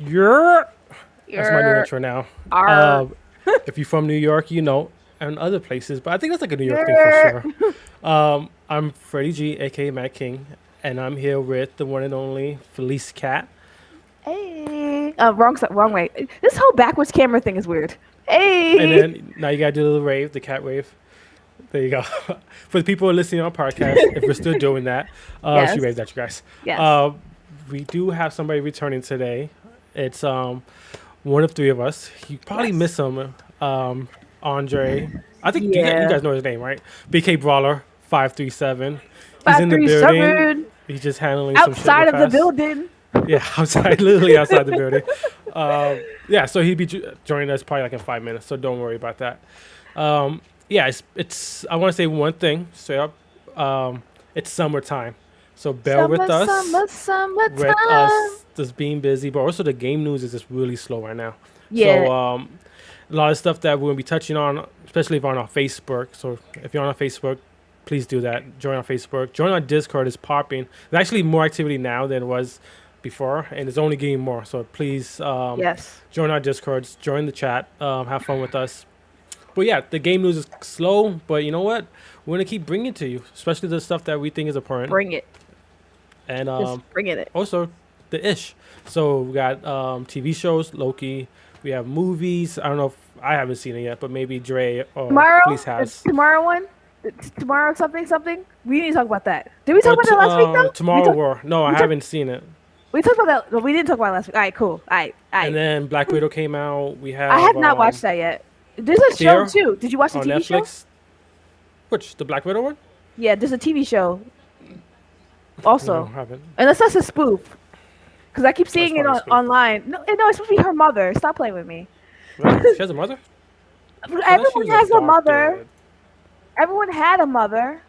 You're That's my new You're intro now. are. Uh, if you're from New York, and other places, but I think that's like a New York thing for You're. sure. I'm Freddie G, aka Matt King, and I'm here with the one and only Felice Cat. Hey. Wrong way. This whole backwards camera thing is weird. And Hey. then now you gotta do the little rave, the cat wave. There you go. For the people who are listening on podcast, if we're still doing that, she Yes. waved at you guys. Yes. Uh, we do have somebody returning today. It's one of three of us. You probably Yes. miss him. Andre. I think you Yeah. guys know his name, right? BK Brawler 537. He's in the building. 537. He's just handling some shit real Outside of the fast. building. Yeah, outside, literally outside the building. Yeah, so he'd be joining us probably like in 5 minutes. So don't worry about that. Yeah, it's. I want to say one thing straight up. It's summertime, so bear with Summer, us. summer, With summertime. us just being busy, but also the game news is just really slow right now. Yeah. So a lot of stuff that we're gonna be touching on, especially if you're on our Facebook. So if you're on our Facebook, please do that. Join our Facebook. Join our Discord. Is popping. There's actually more activity now than it was before, and it's only getting more. So please Yes. join our Discords. Join the chat. Have fun with us. But yeah, the game news is slow, but you know what? We're gonna keep bringing it to you, especially the stuff that we think is important, Bring it. and Just bring it. also the ish. So we got TV shows, Loki. We have movies. I don't know if I haven't seen it yet, but maybe Dre or Fleece Tomorrow? The has. tomorrow one? Tomorrow something? We need to talk about that. Did we talk about But that last week though? Tomorrow War. No, I we talked haven't seen it. we talked about that. No, we didn't talk about it last week. All right, cool. All right, all And right. then Black Widow came out. We I have have not watched that yet. There's a show Fear too. Did you watch the on TV show? Netflix. Which the Black Widow one? Yeah, there's a TV show No, also. I haven't. Unless that's a spoof. Because I keep That's seeing it probably spoof. online. No, it's supposed to be her mother. Stop playing with me. Really? She has a mother? I thought she Everyone was has a mother. adopted. Everyone had a mother.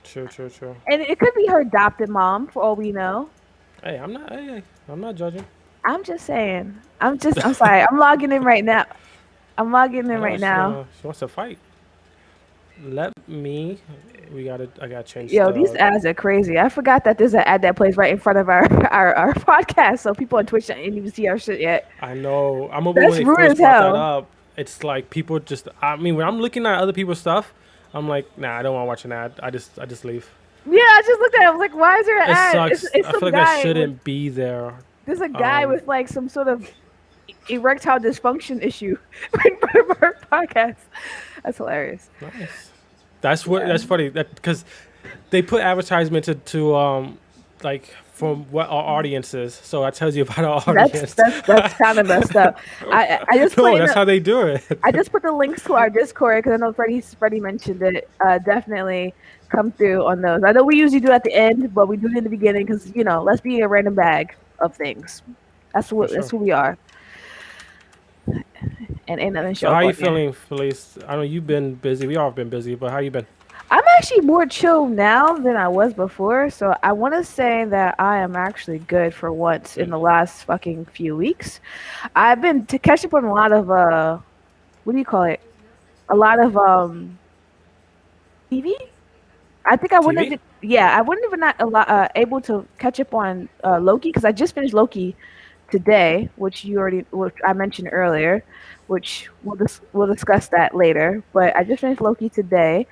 True, true, true. And it could be her adopted mom, for all we know. Hey, I'm not. Hey, I'm not judging. I'm just saying. I'm sorry. I'm logging in right now. I'm logging in I know right now. she wants to fight. Let me. I gotta change. Yo, these ads are crazy. I forgot that there's an ad that plays right in front of our podcast, so people on Twitch didn't even see our shit yet. I know. I'm over That's when they rude first as brought that hell. up. It's like people just. I mean, when I'm looking at other people's stuff, I'm like, nah, I don't want to watch an ad. I just leave. Yeah, I just looked at it. I was like, why is there an It ad? sucks. It's I some feel like guy. that shouldn't be there. There's a guy Um, with like some sort of erectile dysfunction issue in front of our podcast. That's hilarious. Nice. That's what. Yeah. That's funny. That because they put advertisement to like from what our audience is. So that tells you about our audience. That's kind of messed up. I just No, played that's how they do it. I just put the links to our Discord because I know Freddie mentioned it. Definitely come through on those. I know we usually do it at the end, but we do it in the beginning because let's be a random bag of things. That's For that's sure. who we are. And ain't nothing So show how up you on here. feeling, Felice? I know you've been busy. We all have been busy, but how you been? I'm actually more chill now than I was before, so I want to say that I am actually good for once in the last fucking few weeks. I've been to catch up on a lot of what do you call it? A lot of TV. I think I wouldn't TV? have. Yeah, I wouldn't have not able to catch up on Loki because I just finished Loki today, which I mentioned earlier, which we'll discuss that later. But I just finished Loki today,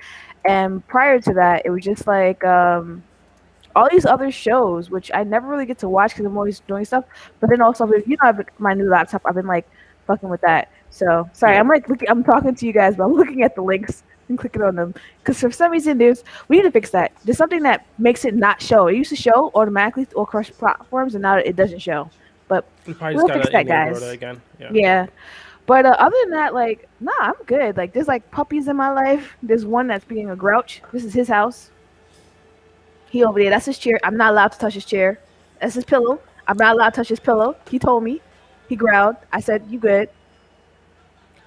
and prior to that, it was just like all these other shows, which I never really get to watch because I'm always doing stuff. But then also, I've my new laptop. I've been like fucking with that. So sorry, Yeah. I'm talking to you guys, but I'm looking at the links and clicking on them because for some reason we need to fix that. There's something that makes it not show. It used to show automatically or across platforms, and now it doesn't show. But You probably we'll just fix gotta that, enable guys. it again. Yeah. Yeah. But other than that, like, nah, I'm good. Like, there's like puppies in my life. There's one that's being a grouch. This is his house. He over there. That's his chair. I'm not allowed to touch his chair. That's his pillow. I'm not allowed to touch his pillow. He told me. He growled. I said, "You good?"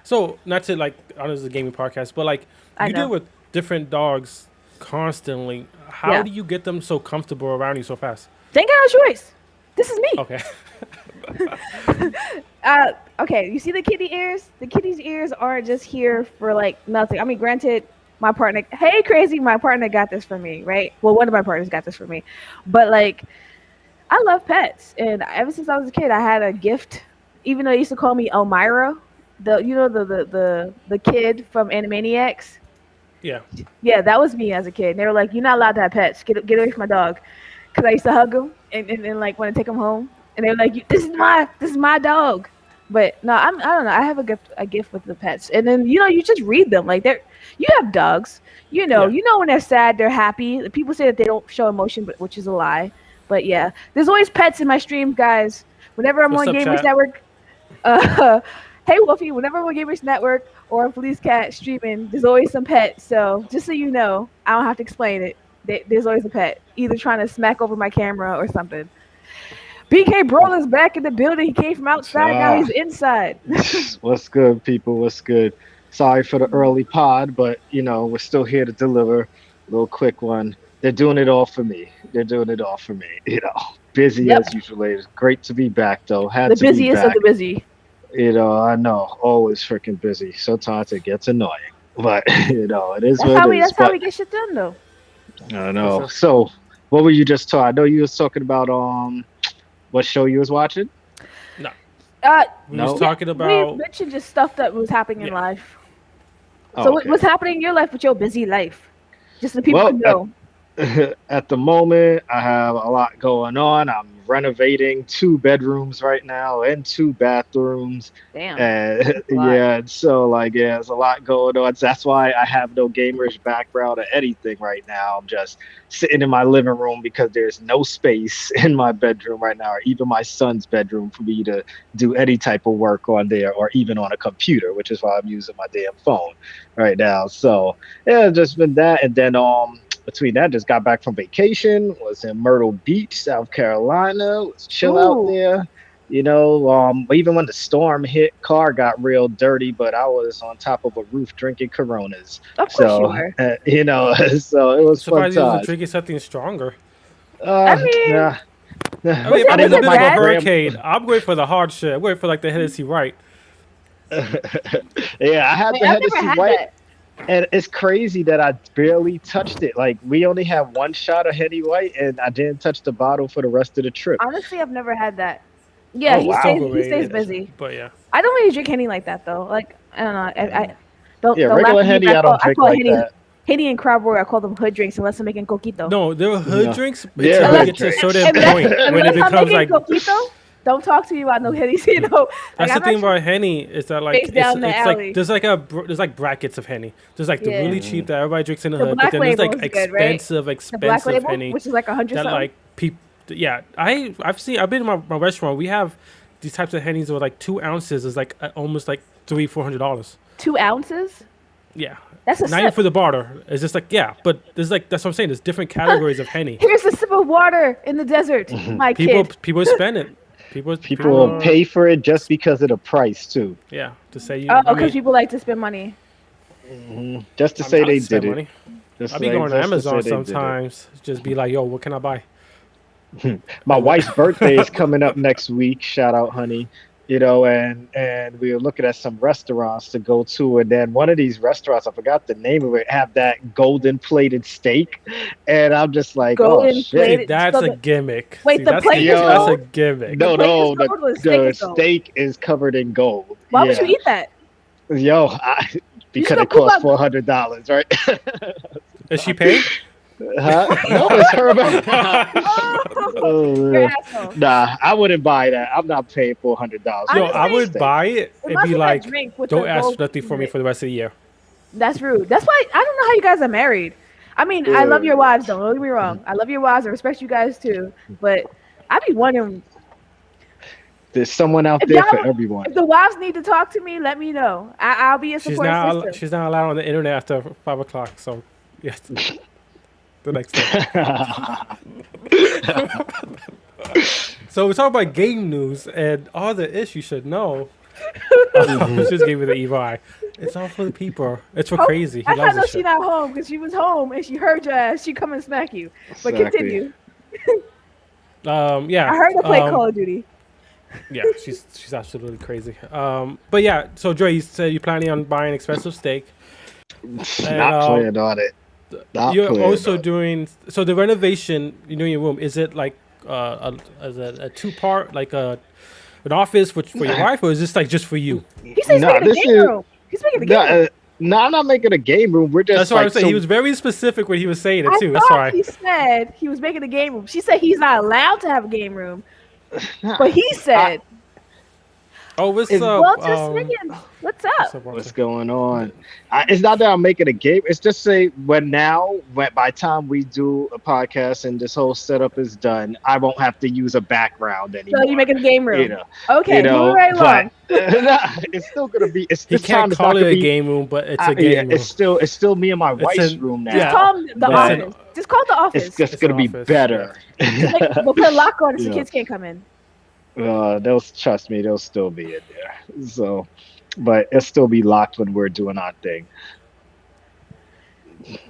So not to like, I know this is a gaming podcast, but like I you know. deal with different dogs constantly. How Yeah. do you get them so comfortable around you so fast? Thank God, no choice. This is me. Okay. Okay. You see the kitty ears? The kitty's ears aren't just here for like nothing. I mean, granted, my partner. Hey, crazy. My partner got this for me, right? Well, one of my partners got this for me, but like I love pets, and ever since I was a kid, I had a gift. Even though they used to call me Elmira, the kid from Animaniacs. Yeah. Yeah, that was me as a kid. And they were like, "You're not allowed to have pets. Get away from my dog," because I used to hug him and like want to take him home. And they were like, this is my dog." But no, I don't know. I have a gift with the pets, and then you just read them like they're. You have dogs, Yeah. when they're sad, they're happy. People say that they don't show emotion, but which is a lie. But yeah, there's always pets in my streams, guys. Whenever I'm What's on up, Gamers chat? Network, hey Wolfie, whenever I'm on Gamers Network or Police Cat streaming, there's always some pet. So just so you know, I don't have to explain it. There's always a pet, either trying to smack over my camera or something. BK Brawler's back in the building. He came from outside, now Ah, he's inside. what's good, people? What's good? Sorry for the early pod, but we're still here to deliver a little quick one. They're doing it all for me. They're doing it all for me. Busy Yep, as usual. It's great to be back, though. Had the to be busiest of back. the busy. I know, always freaking busy. Sometimes it gets annoying, but it is That's what how it we. is. That's how But we get shit done, though. I For know. sure. So, what were you just talking? I know you was talking about what show you was watching? No. Uh, We was No. yeah, talking we about mentioned just stuff that was happening in yeah. life. Oh, So okay. what's happening in your life with your busy life? Just so people Well, can know. at the moment, I have a lot going on. I'm renovating 2 bedrooms right now and 2 bathrooms. Damn, And a lot. yeah, so yeah, there's a lot going on. So that's why I have no gamers background or anything right now. I'm just sitting in my living room because there's no space in my bedroom right now, or even my son's bedroom for me to do any type of work on there or even on a computer, which is why I'm using my damn phone right now. So yeah, just been that. And then between that, just got back from vacation, was in Myrtle Beach, South Carolina, was chill out Ooh, there. Even when the storm hit, car got real dirty, but I was on top of a roof drinking Coronas. of course you So, were. so it I'm was fun surprised he wasn't times. drinking something stronger. I mean, Nah, I was mean, if I it I'm in was didn't the let it my middle of a bad? gram. hurricane, I'm going for the hard shit. I'm going for like the Hennessy Right. Yeah, I had Wait, the I've never Hennessy had White. that. And it's crazy that I barely touched it. Like we only had one shot of Henny White, and I didn't touch the bottle for the rest of the trip. Honestly, I've never had that. Yeah, Oh It's wow! he stays overrated, busy. but yeah. I don't really drink Henny like that though. Like I don't know. I Mm. don't Yeah, don't laugh regular at me. Henny But I don't I drink call like Henny that. and crab roll. I call them hood drinks unless I'm making coquito. No, they're hood No, drinks they're until you Unless hood get to a drinks. certain point when it unless I'm becomes making like. coquito, don't talk to me about no Henny's. Like That's the I'm thing actually about Henny is that like face down the it's like alley. there's like brackets of Henny. There's like the Yeah, really cheap Mhm. that everybody drinks in the the hood, but black then there's label like is good, right? The black expensive label, Henny which is like 100 that something. like people. Yeah, I've been in my restaurant. We have these types of Hennies with like 2 ounces is like almost like $300-400. 2 ounces. Yeah, That's a not even sip. for the barter. It's just like yeah, but there's like that's what I'm saying. There's different categories of Henny. Here's a sip of water in the desert, my kid. People spend it. I People will People mean, pay for it just because of the price too. yeah to say you. oh, I because mean, people like to spend money. Just to I mean say I like they to spend did it. money. Just I be like going to just to say Amazon they did it. sometimes. Just be like, yo, what can I buy? My And wife's birthday is coming up next week. Shout out, honey. And we were looking at some restaurants to go to, and then one of these restaurants, I forgot the name of it, have that golden plated steak, and I'm just like, oh Golden see, shit, plated. that's So a gimmick. wait, See, the plate is that's a yo, gold. gimmick. The no, plate is no, gold, or the steak the is gold. steak is covered in gold. Why would you Yeah, eat that? yo, You should because go it poop costs out. $400, right? Is she paying? Huh? No, it's her. Oh, you're Oh, an asshole. nah, I wouldn't buy that. I'm not paying $400 for Yo, a I golden Honestly, would steak. buy it it and must be be that like, drink with don't the ask gold nothing in for me it. for the rest of the year. That's rude. That's why I don't know how you guys are married. I mean, I love your Uh, wives, though. Don't get me wrong. I love your wives. I respect you guys too. But I be wondering There's someone out if there for y'all, everyone. if the wives need to talk to me, let me know. I'll be a support system. She's not allowed on the internet after 5 o'clock. So yes, the next day. So we talk about game news and all the issues you should know. Just gave me the evil eye. It's all for the people. It's for Oh, crazy. He that's how I loves know this she's shit. not home because she was home and she heard your ass. She come and smack you. But Exactly. continue. Yeah. I heard her play Call of Duty. Yeah, she's absolutely crazy. But yeah, so Dre, you said you're planning on buying expensive steak, and Not playing on it. Not you're playing also on it. doing so the renovation. You know, your room is it like a 2-part like an office for your wife, or is this like just for you? He said he's No, making a this game is room. He's making a no, game room. no. I'm not making a game room. We're That's just what I like was saying. He so. was very specific when he was saying it I too. That's thought why. he said he was making a game room. She said he's not allowed to have a game room, but he I, said, Oh, what's it's, up? "Walter Swinging, what's What's up?" up, what's Walter? going on? It's not that I'm making a game. It's just say when by time we do a podcast and this whole setup is done, I won't have to use a background So you anymore. making a game You room? know, you Okay, moving know. right But along. it's still gonna be. It's He this can't time. It's not call it gonna a be. game room, but it's a Yeah, game room. it's still me and my It's wife's an room Just yeah. now. call him the But But office. Just call it the it's office. just it's an gonna be office. Yeah. better. We'll put a lock on it so You kids can't come in. they'll trust me. They'll still be in there. So, but it'll still be locked when we're doing our thing.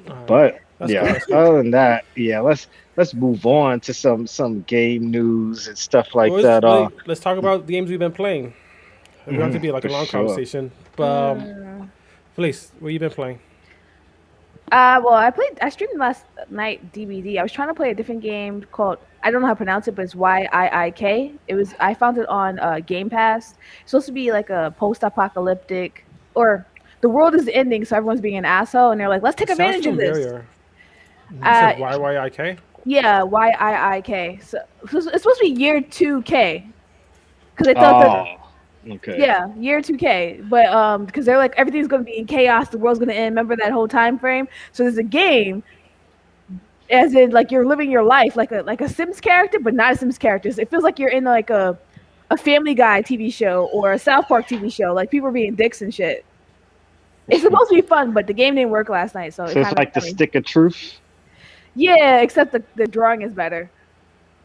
All right. But That's cool. yeah, That's cool. other than that, yeah, let's move on to some game news and stuff like Well, that. let's talk about the games we've been playing. We don't have to be like a For long sure. conversation. But please, what you been playing? Well, I streamed last night DVD. I was trying to play a different game called, I don't know how to pronounce it, but it's YIIK. I found it on Game Pass. It's supposed to be like a post-apocalyptic, or the world is ending, so everyone's being an asshole, and they're like, let's take It sounds advantage of this. familiar. You Uh, said YYIK? yeah, YIIK. So it's supposed to be year 2K because they thought that. Oh, okay. Yeah, year 2K. But because they're like everything's gonna be in chaos, the world's gonna end. Remember that whole time frame? So there's a game, as in like you're living your life like a Sims character, but not a Sims character. It feels like you're in like a Family Guy TV show or a South Park TV show. Like people are being dicks and shit. It's supposed to be fun, but the game didn't work last night, so it So it's kind like the of stick of truth. yeah, except the drawing is better.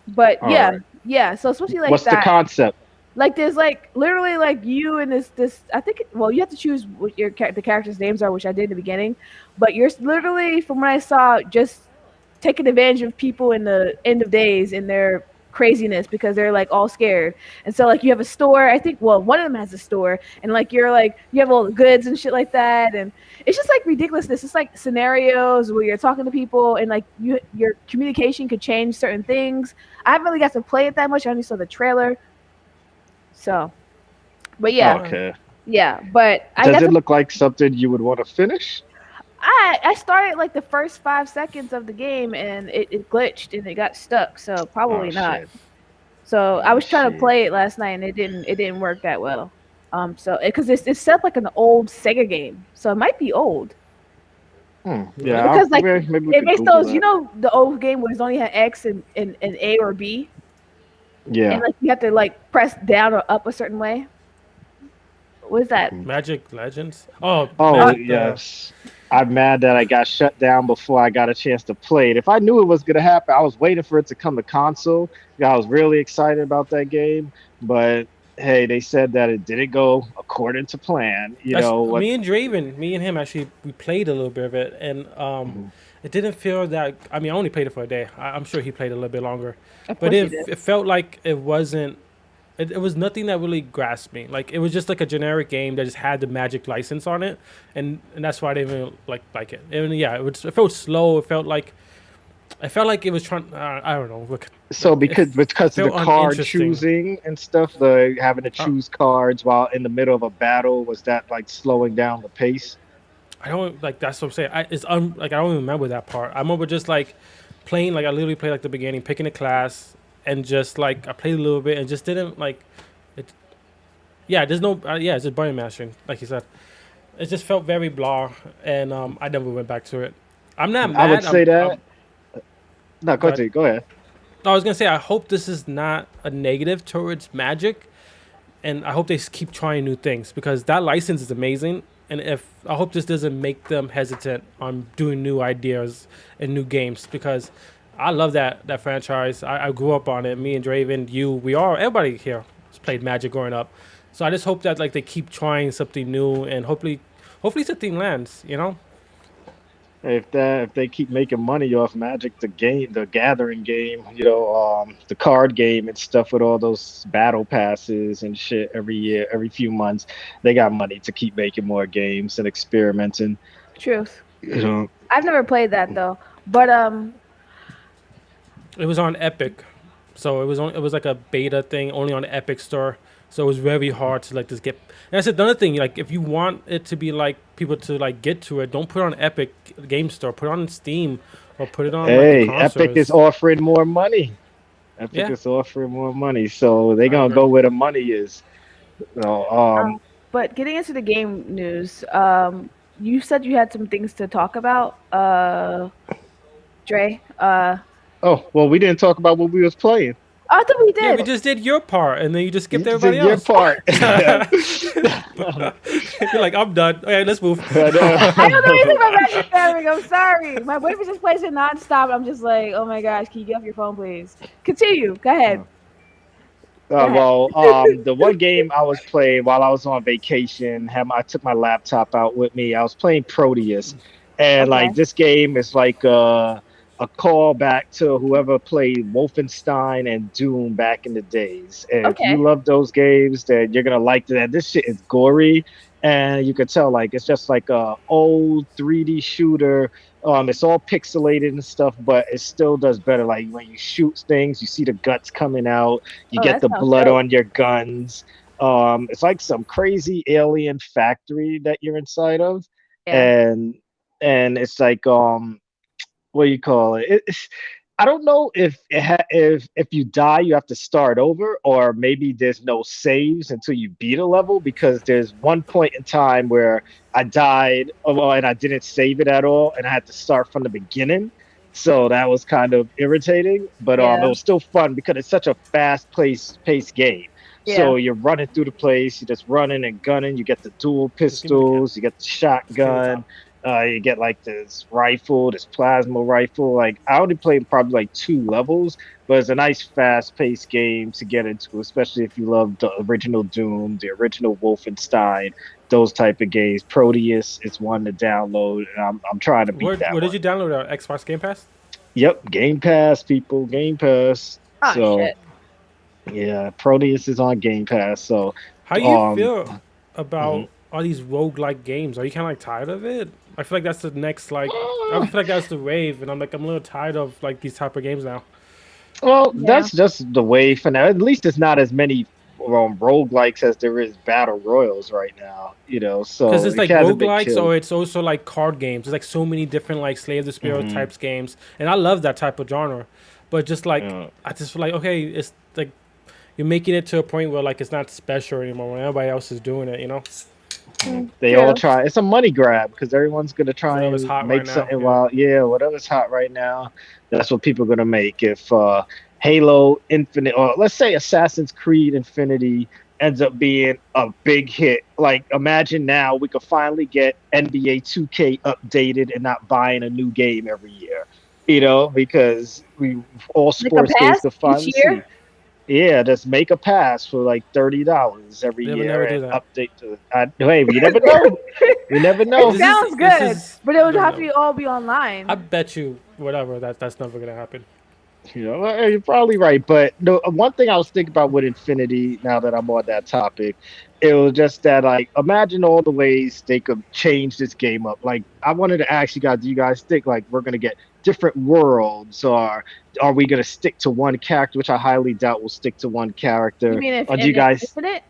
But All yeah, right. yeah. So it's supposed to be like What's the that. concept? Like there's like literally like you and this I think well you have to choose what the characters' names are, which I did in the beginning, but you're literally from what I saw just taking advantage of people in the end of days in their craziness because they're like all scared. And so like you have a store, I think well one of them has a store, and like you're like you have all the goods and shit like that, and it's just like ridiculousness. It's like scenarios where you're talking to people and like your communication could change certain things. I haven't really got to play it that much. I only saw the trailer. So, but yeah, Alright. Okay. yeah. But I Does got it to. look like something you would want to finish? I started like the first 5 seconds of the game and it glitched and it got stuck. So Oh probably not. shit. So I Oh was trying to shit. play it last night and it didn't work that well. So because it's set up like an old Sega game, so it might be old Yeah, because like maybe we it could makes Google those, you that. know, the old game where it's only had X and A or B, and Yeah. like you have to like press down or up a certain way. What is that? Magic Legends? Oh, Oh Magic. yes. I'm mad that I got shut down before I got a chance to play it. If I knew it was gonna happen, I was waiting for it to come to console. I was really excited about that game, but hey, they said that it didn't go according to plan. You That's know what? me and Draven. Me and him actually we played a little bit of it, and it didn't feel that. I mean, I only played it for a day. I'm sure he played a little bit longer, Of but course you did. it felt like it wasn't. It was nothing that really grasped me. Like it was just like a generic game that just had the Magic license on it, and that's why I didn't even like it. And yeah, it felt slow. It felt like it was trying. I don't know. So because of the felt card uninteresting. choosing and stuff, the having to Uh, choose cards while in the middle of a battle, was that like slowing down the pace? I don't like. That's what I'm saying. Like I don't even remember that part. I remember just like playing. Like I literally played like the beginning, picking a class, and just like I played a little bit and just didn't like it. Yeah, there's no. Yeah, it's just button mashing, like you said. It just felt very blah, and I never went back to it. I'm not I would mad. say that. No, Go ahead. go ahead. I was gonna say I hope this is not a negative towards Magic, and I hope they keep trying new things because that license is amazing. And if I hope this doesn't make them hesitant on doing new ideas and new games because I love that franchise. I grew up on it. Me and Draven, everybody here has played Magic growing up. So I just hope that like they keep trying something new and hopefully something lands. You know. If they keep making money off Magic, the Gathering game, the card game and stuff with all those battle passes and shit every year, every few months, they got money to keep making more games and experimenting. Truth. You know, I've never played that though, but It was on Epic, So it was like a beta thing only on the Epic Store. So it was very hard to like just get. And that's another thing. Like if you want it to be like people to like get to it, don't put it on Epic Game Store. Put it on Steam or put it on like the Hey, Epic is consoles. offering more money. Epic Yeah, is offering more money, so they're I gonna agree. go where the money is. So, But getting into the game news, you said you had some things to talk about, Dre. oh well, we didn't talk about what we was playing. I thought we Yeah, we did. just did your part, and then you just You skipped everybody did your else. part. You're like, I'm done. Okay, let's move. I I don't know anything about know. Magic Gathering. I'm sorry. My boyfriend just plays it nonstop. I'm just like, oh my gosh, can you get off your phone, please? Continue. Go ahead. Go ahead. The one game I was playing while I was on vacation, I took my laptop out with me. I was playing Proteus, and Okay. like this game is like a callback to whoever played Wolfenstein and Doom back in the days. And if you Okay. love those games, then you're gonna like that. This shit is gory, and you can tell like it's just like a old 3D shooter. It's all pixelated and stuff, but it still does better. Like when you shoot things, you see the guts coming out, you Oh, get that the sounds blood dope. on your guns. It's like some crazy alien factory that you're inside of, Yeah. and it's like what do you call it? I don't know if you die you have to start over, or maybe there's no saves until you beat a level, because there's one point in time where I died, well, and I didn't save it at all, and I had to start from the beginning. So that was kind of irritating, but it Yeah. was still fun because it's such a paced game. Yeah. So you're running through the place, you're just running and gunning. You get the dual Just give me the can. pistols, you get the Just clean the shotgun, top. you get like this rifle, this plasma rifle. Like I only played probably like two levels, but it's a nice fast-paced game to get into, especially if you love the original Doom, the original Wolfenstein, those type of games. Proteus is one to download, and I'm trying to beat that Where did one. you download Xbox Game Pass? Yep, Game Pass, people, Game Pass. Oh So shit. yeah, Proteus is on Game Pass. So How you um, feel about mhm. all these roguelike games? Are you kind of like tired of it? I feel like that's the next like. I feel like that's the wave, and I'm a little tired of like these type of games now. Well, Yeah. that's just the way for now. At least it's not as many roguelikes as there is battle royals right now, Because so it's it like hasn't been roguelikes killed. or it's also like card games. There's like so many different like Slay of the Spiro Hmm. types games, and I love that type of genre. But just like Yeah. I just feel like okay, it's like you're making it to a point where like it's not special anymore when everybody else is doing it. You know, They all True. try. It's a money grab because everyone's gonna it's try whatever's and hot right make now. something. Yeah. While yeah, whatever's hot right now, that's what people are gonna make. If Halo Infinite, or let's say Assassin's Creed Infinity, ends up being a big hit, like imagine now we could finally get NBA 2K updated and not buying a new game every year. Because we all Like a sports games pass could each finally year. see. Yeah, just make a pass for like $30 every They would never year do and that. update to. Hey, you never know. You never It know. sounds This good, is but it would have to no. be all be I online. bet you whatever that's never gonna happen. You're probably right. But the one thing I was thinking about with Infinity, now that I'm on that topic, it was just that, like, imagine all the ways they could change this game up. Like, I wanted to ask you guys, do you guys think like we're gonna get different worlds, or are we gonna stick to one character, which I highly doubt we'll stick to one You character? mean if Or do you in guys? Infinite?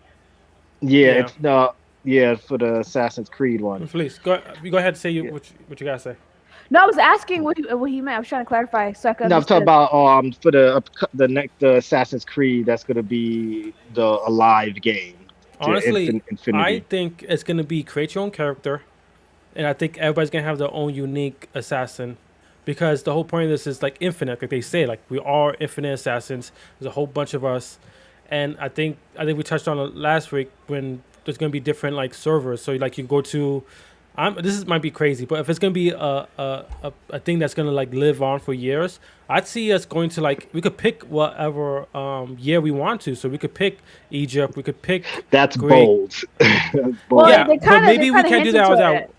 Yeah, Yeah. if no, yeah, for the Assassin's Creed one. Please go ahead and say what you gotta say. No, I was asking what he meant. I was trying to clarify so I could No, I'm talking understand. about for the next the Assassin's Creed, that's gonna be the alive game, the Honestly, I Infinity. think it's gonna be create your own character, and I think everybody's gonna have their own unique assassin, because the whole point of this is like infinite, like they say, like we are infinite assassins. There's a whole bunch of us, and I think we touched on it last week when there's gonna be different like servers. So like you go to, might be crazy, but if it's gonna be a thing that's gonna like live on for years, I'd see us going to like we could pick whatever year we want to. So we could pick Egypt, we could pick That's Great. bold. That's Well, bold. Yeah, they but kind of they maybe we kind of can't do hinted that to without. it.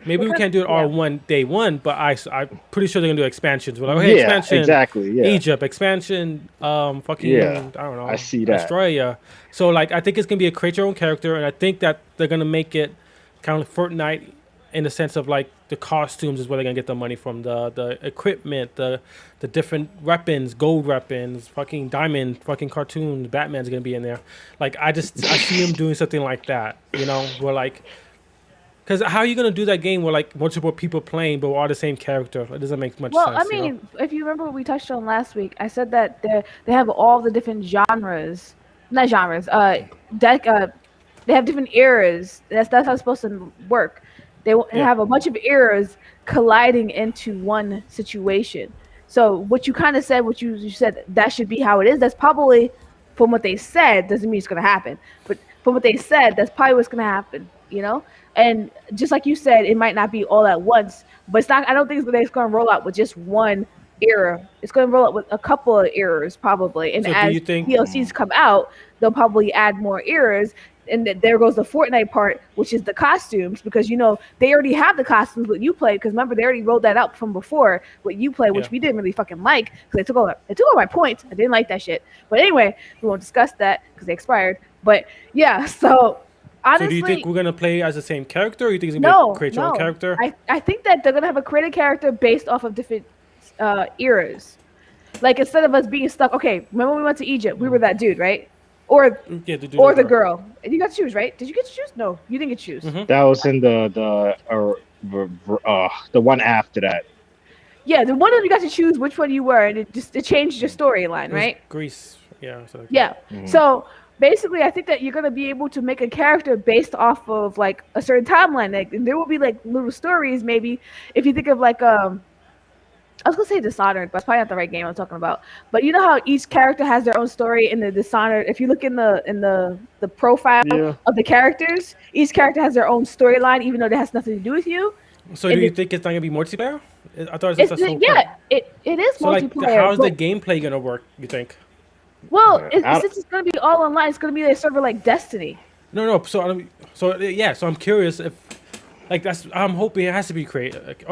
They Maybe we kind can't do it yeah. all one day one, but I'm pretty sure they're gonna do expansions. We're like, okay, Yeah, expansion exactly. Yeah, Egypt, expansion yeah. fucking I don't I know see that. Australia. So like I think it's gonna be a create your own character, and I think that they're gonna make it kind of like Fortnite in the sense of like the costumes is where they're gonna get the money from, the equipment, the different weapons, gold weapons, fucking diamond, fucking cartoons. Batman's gonna be in there. Like I see him doing something like that. Where like. Because how are you gonna do that game where like multiple people playing but we're all the same character? It doesn't make much Well, sense. I mean, if you remember what we touched on last week, I said that they have all the different genres, not genres. Deck. They have different eras. That's how it's supposed to work. They Yeah. have a bunch of eras colliding into one situation. So what you kind of said, what you said, that should be how it is. That's probably from what they said. Doesn't mean it's gonna happen, but from what they said, that's probably what's gonna happen. And just like you said, it might not be all at once, but it's not. I don't think it's going to roll out with just one era. It's going to roll out with a couple of eras probably. And So do as you think? DLCs come out, they'll probably add more eras. And there goes the Fortnite part, which is the costumes, because they already have the costumes what you played. Because remember, they already rolled that out from before what you played, which Yeah. we didn't really fucking like because they took all my points. I didn't like that shit. But anyway, we won't discuss that because they expired. But yeah, so. Honestly, So do you think we're gonna play as the same character, or you think it's gonna no, be create your own no. character? I think that they're gonna have a creative character based off of different eras. Like instead of us being stuck. Okay, remember when we went to Egypt? We were that dude, right? Or Yeah, to do or the girl. And you got to choose, right? Did you get to choose? No, you didn't get to choose. Mhm. That was in the one after that. Yeah, the one of you got to choose which one you were, and it changed your storyline, It was right? Greece. Yeah. So Yeah. Mhm. So basically, I think that you're gonna be able to make a character based off of like a certain timeline. Like, and there will be like little stories. Maybe if you think of like I was gonna say Dishonored, but it's probably not the right game I'm talking about. But you know how each character has their own story in the Dishonored. If you look in the profile Yeah. of the characters, each character has their own storyline, even though that has nothing to do with you. So And do you it- think it's not gonna be multiplayer? I thought it was It's just the whole yeah, it is So like, multiplayer. how's the but- gameplay gonna work? You think? well, Yeah, since it's gonna be all online, it's gonna be a server like Destiny. No. So I'm curious if, like, I'm hoping it has to be created. Like,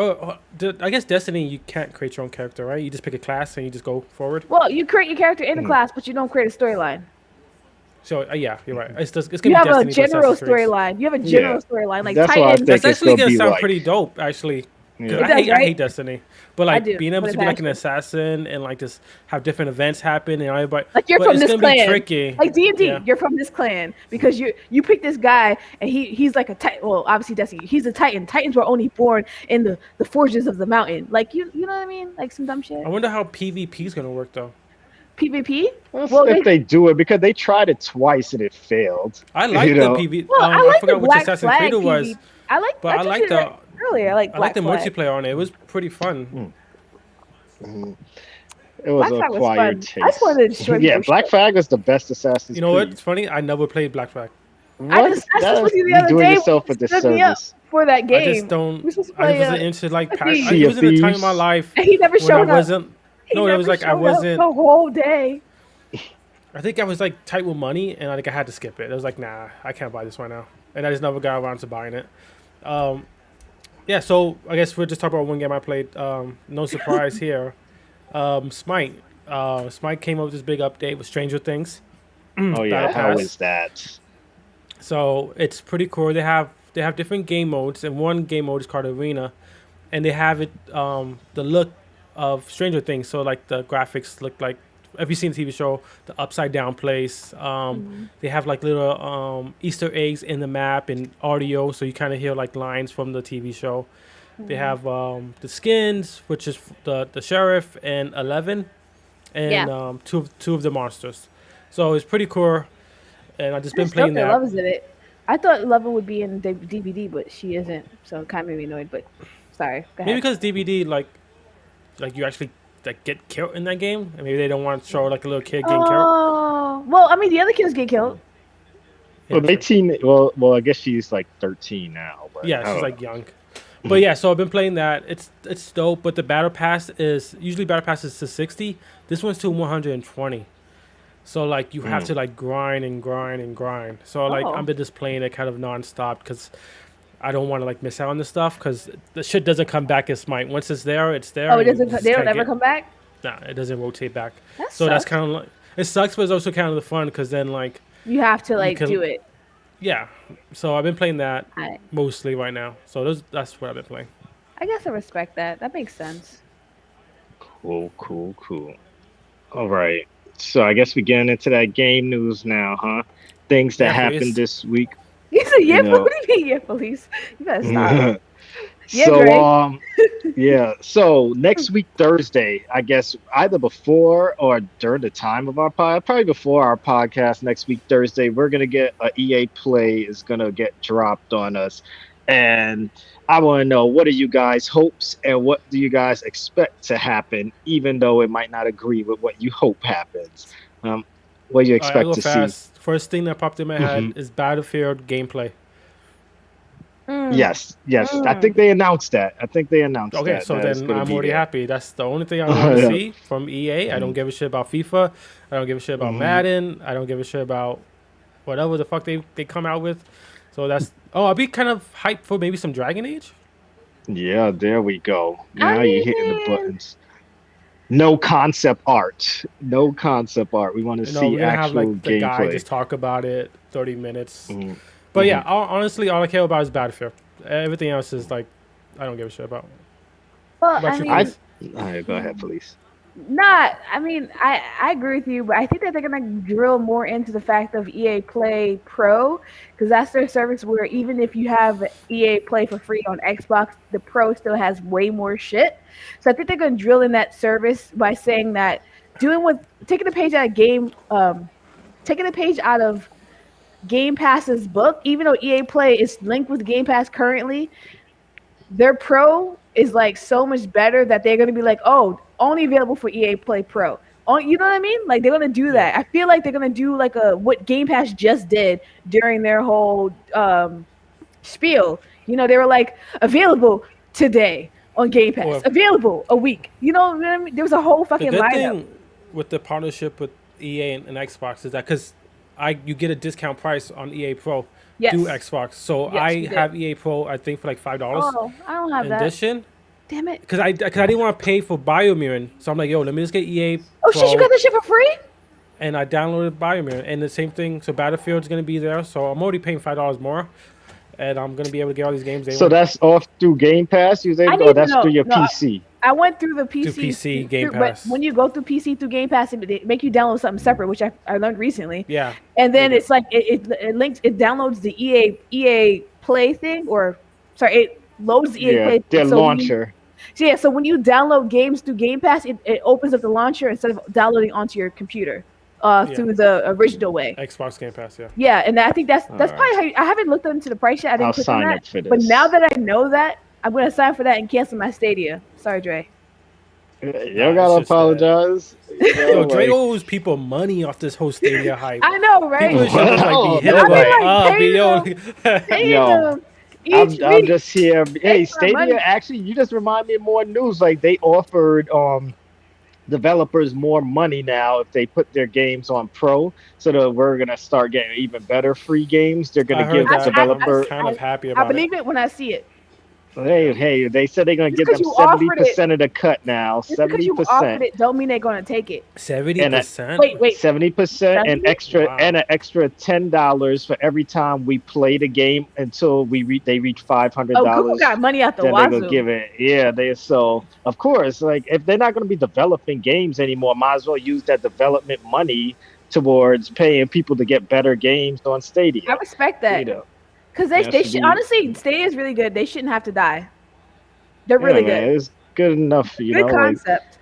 I guess Destiny you can't create your own character, right? You just pick a class and you just go forward. Well, you create your character in the class, but you don't create a storyline. So yeah, you're right. It's You gonna have be a Destiny. general storyline. You have a general storyline like That's what I Titan. think. That's it's actually gonna gonna be sound like- pretty dope, actually. 'Cause Yeah. It I does, hate right? Destiny, but like do, being able but to it's be like an passion. assassin and like just have different events happen and everybody. Like you're but from it's this gonna clan. be tricky. Like D&D, Yeah. you're from this clan because you pick this guy and he's like a titan. Well, obviously Destiny, he's a titan. Titans were only born in the forges of the mountain. Like you know what I mean? Like some dumb shit. I wonder how PvP is gonna work though. PvP. Well, Well, if they do it, because they tried it twice and it failed. I like You the know? PvP. Well, I I like the forgot which Black Assassin's Flag Creed it was. PvP. I like. But I told like you that earlier. I like I like Black the Flag. multiplayer on it. It was pretty fun. It was Black Flag was acquired fun. taste. I just wanted to destroy Yeah, people's Black shit. Flag was the best Assassin's You know what? Creed. It's funny. I never played Black Flag. I discussed this with you the You're other doing day. yourself a when you stood me up disservice. for that game. I just don't. We're supposed to I play, wasn't into like. a I Sea it was of in a time in my Thieves. life And he never when I showed up. wasn't. He No, that never was like I showed up wasn't. the whole day. I think I was like tight with money, and I had to skip it. I was like, nah, I can't buy this right now, and I just never got around to buying it. Yeah, so I guess we'll just talk about one game I played. No surprise here. Smite. Smite came up with this big update with Stranger Things. Oh yeah, Battle how Pass. is that? So it's pretty cool. They have different game modes, and one game mode is called Arena, and they have it the look of Stranger Things. So like the graphics look like. Have you seen the TV show, the upside down place? They have like little Easter eggs in the map and audio, so you kind of hear like lines from the TV show. They have the skins, which is the sheriff and 11, and Yeah. two of the monsters. So it's pretty cool, and I just been Just hope playing that that. Love is in it. I thought Lover would be in the DVD, but she isn't. So it kind of made me annoyed. But sorry, go Maybe ahead. because DVD like you actually like get killed in that game, and maybe they don't want to show like a little kid getting killed. Oh, well, I mean, the other kids get killed. Well, Yeah, they so- well, I guess she's like 13 now. But Yeah, I she's don't like know. young. But yeah, so I've been playing that. It's dope, but the battle pass is usually battle pass is to 60. This one's to 120. So like you have to like grind and grind and grind. So like Oh. I've been just playing it kind of nonstop because I don't want to like miss out on the stuff because the shit doesn't come back as Smite. Once it's there, it's there. Oh, it and you doesn't. just They don't can't ever get- come back. Nah, it doesn't rotate back. That So that's sucks. kind of like it sucks, but it's also kind of the fun because then like You have to like can- do it. Yeah. So I've been playing that I mostly right now. So that's what I've been playing. I guess I respect that. That makes sense. Cool, cool, cool. All right. So I guess we're getting into that game news now, huh? Things that Yeah, happened please. this week, You said you yeah, know. what do you mean, yeah, police? You better stop. Yeah, So Dre. yeah, so next week Thursday, I guess either before or during the time of our probably before our podcast next week Thursday, we're gonna get a EA Play is gonna get dropped on us, and I want to know what are you guys' hopes and what do you guys expect to happen, even though it might not agree with what you hope happens. Um, what do you All right, I'll expect go to see? fast. First thing that popped in my head Hmm. is Battlefield gameplay. Mm, Yes, yes, I think mm. they announced that. I think they announced Okay, that so that is then gonna I'm be already there. happy. That's the only thing I want to see from EA. I don't Mhm, give a shit about FIFA. I don't give a shit about mhm. Madden. I don't give a shit about whatever the fuck they come out with. So that's I'll be kind of hyped for maybe some Dragon Age. Yeah, there we go. I Now you're hitting the mean, buttons. No concept art. No concept art. We want to You know, see we're gonna have actual like the guy gameplay. just talk about it 30 minutes. Mhm, But yeah, mhm, honestly, all I care about is Battlefield. Everything else is like I don't give a shit about. well, What I about you, I mean, Felice? all right, go ahead, please. not. I mean, I agree with you, but I think that they're gonna drill more into the fact of EA Play Pro because that's their service where even if you have EA Play for free on Xbox, the Pro still has way more shit. So I think they're gonna drill in that service by saying that doing with taking a page out of taking a page out of Game Pass's book, even though EA Play is linked with Game Pass currently, their Pro is like so much better that they're gonna be like, oh, only available for EA Play Pro. Oh, you know what I mean? Like they're gonna do Yeah. that. I feel like they're gonna do like a what Game Pass just did during their whole spiel. You know, they were like available today on Game Pass, Or available a week. You know what I mean? There was a whole the fucking good lineup. thing with the partnership with EA and Xbox is that because you get a discount price on EA Pro through Yes, Xbox. So yes, I we did. have EA Pro I think for like $5 Oh, I don't have in that. addition Damn it. because I didn't want to pay for Biomurin. So I'm like, yo, let me just get EA Oh shit, you Pro got this shit for free? and I downloaded Biomurin and the same thing. So Battlefield's gonna be there. So I'm already paying $5 more, and I'm gonna be able to get all these games day So one that's off through Game Pass. You was I able to, or need to that's through know. your No, PC. I went through the through PC, PC Game but Pass. when you go through PC through Game Pass, they make you download something separate, which I learned recently. Yeah, And they then do. it's like it links, it downloads the EA Play thing, or sorry, it loads the EA Yeah, Play thing. their launcher. So when you download games through Game Pass, it opens up the launcher instead of downloading onto your computer, Yeah, through the original way. Xbox Game Pass. Yeah. Yeah, and I think All that's right, probably how I haven't looked into the price yet. I I'll didn't click on sign that, up for but now this. that I know that, I'm gonna sign for that and cancel my Stadia. Sorry, Dre. You don't Nah, it's gotta just that. apologize. Yo, Dre Like, owes people money off this whole Stadia hype. I know, People right? should just like be oh, hitting I've him been like, nobody. like be paying yo. them, paying Yo, them each I'm week. just here. Paying Hey, my Stadia. money. Actually, you just remind me of more news. Like they offered developers more money now if they put their games on Pro. So that we're gonna start getting even better free games. They're I gonna heard give I, that. I, I'm developer. kind of happy I about it. believe it when I see it. Hey, they said they're gonna Just give because them you offered it, 70% of the cut now. just because Seventy you offered percent it, don't mean they're gonna take it. Seventy and percent. Wait, 70% and 70? extra Wow. and an extra $10 for every time we play the game until they reach five hundred Oh, Google dollars. got money out the Then they gonna wazoo. give it. Yeah, they so of course like if they're not gonna be developing games anymore, might as well use that development money towards paying people to get better games on I Stadia. respect You that know, because that they should should be. honestly. Stadia is really good. They shouldn't have to die. They're Yeah, really good. man, it's good enough. Good Like concept.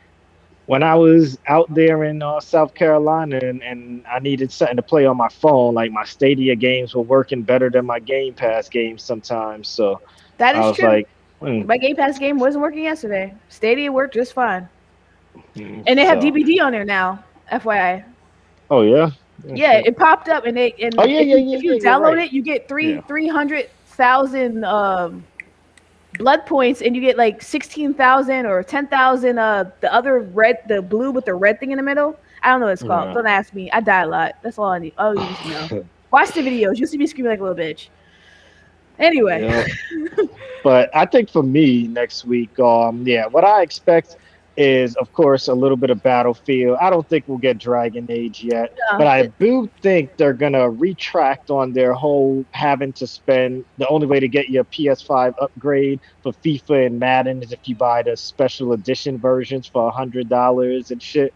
when I was out there in South Carolina and I needed something to play on my phone, like my Stadia games were working better than my Game Pass games sometimes. So That I is was true. like, mm, My Game Pass game wasn't working yesterday. Stadia worked just fine, and they have so DVD on there now. FYI. oh yeah, Yeah, okay. it popped up, and Oh yeah, yeah, yeah, if yeah. you You're download right. it, you get Yeah. 300,000 blood points, and you get like 16,000 or 10,000 the blue with the red thing in the middle. I don't know what it's called. Yeah. Don't ask me. I die a lot. That's all I need. All you need to know. Watch the videos. You'll see me screaming like a little bitch. Anyway, Yeah. But I think for me next week, yeah, what I expect, is, of course, a little bit of Battlefield. I don't think we'll get Dragon Age yet, but No, I do think they're gonna retract on their whole having to spend. The only way to get your PS5 upgrade for FIFA and Madden is if you buy the special edition versions for $100 and shit.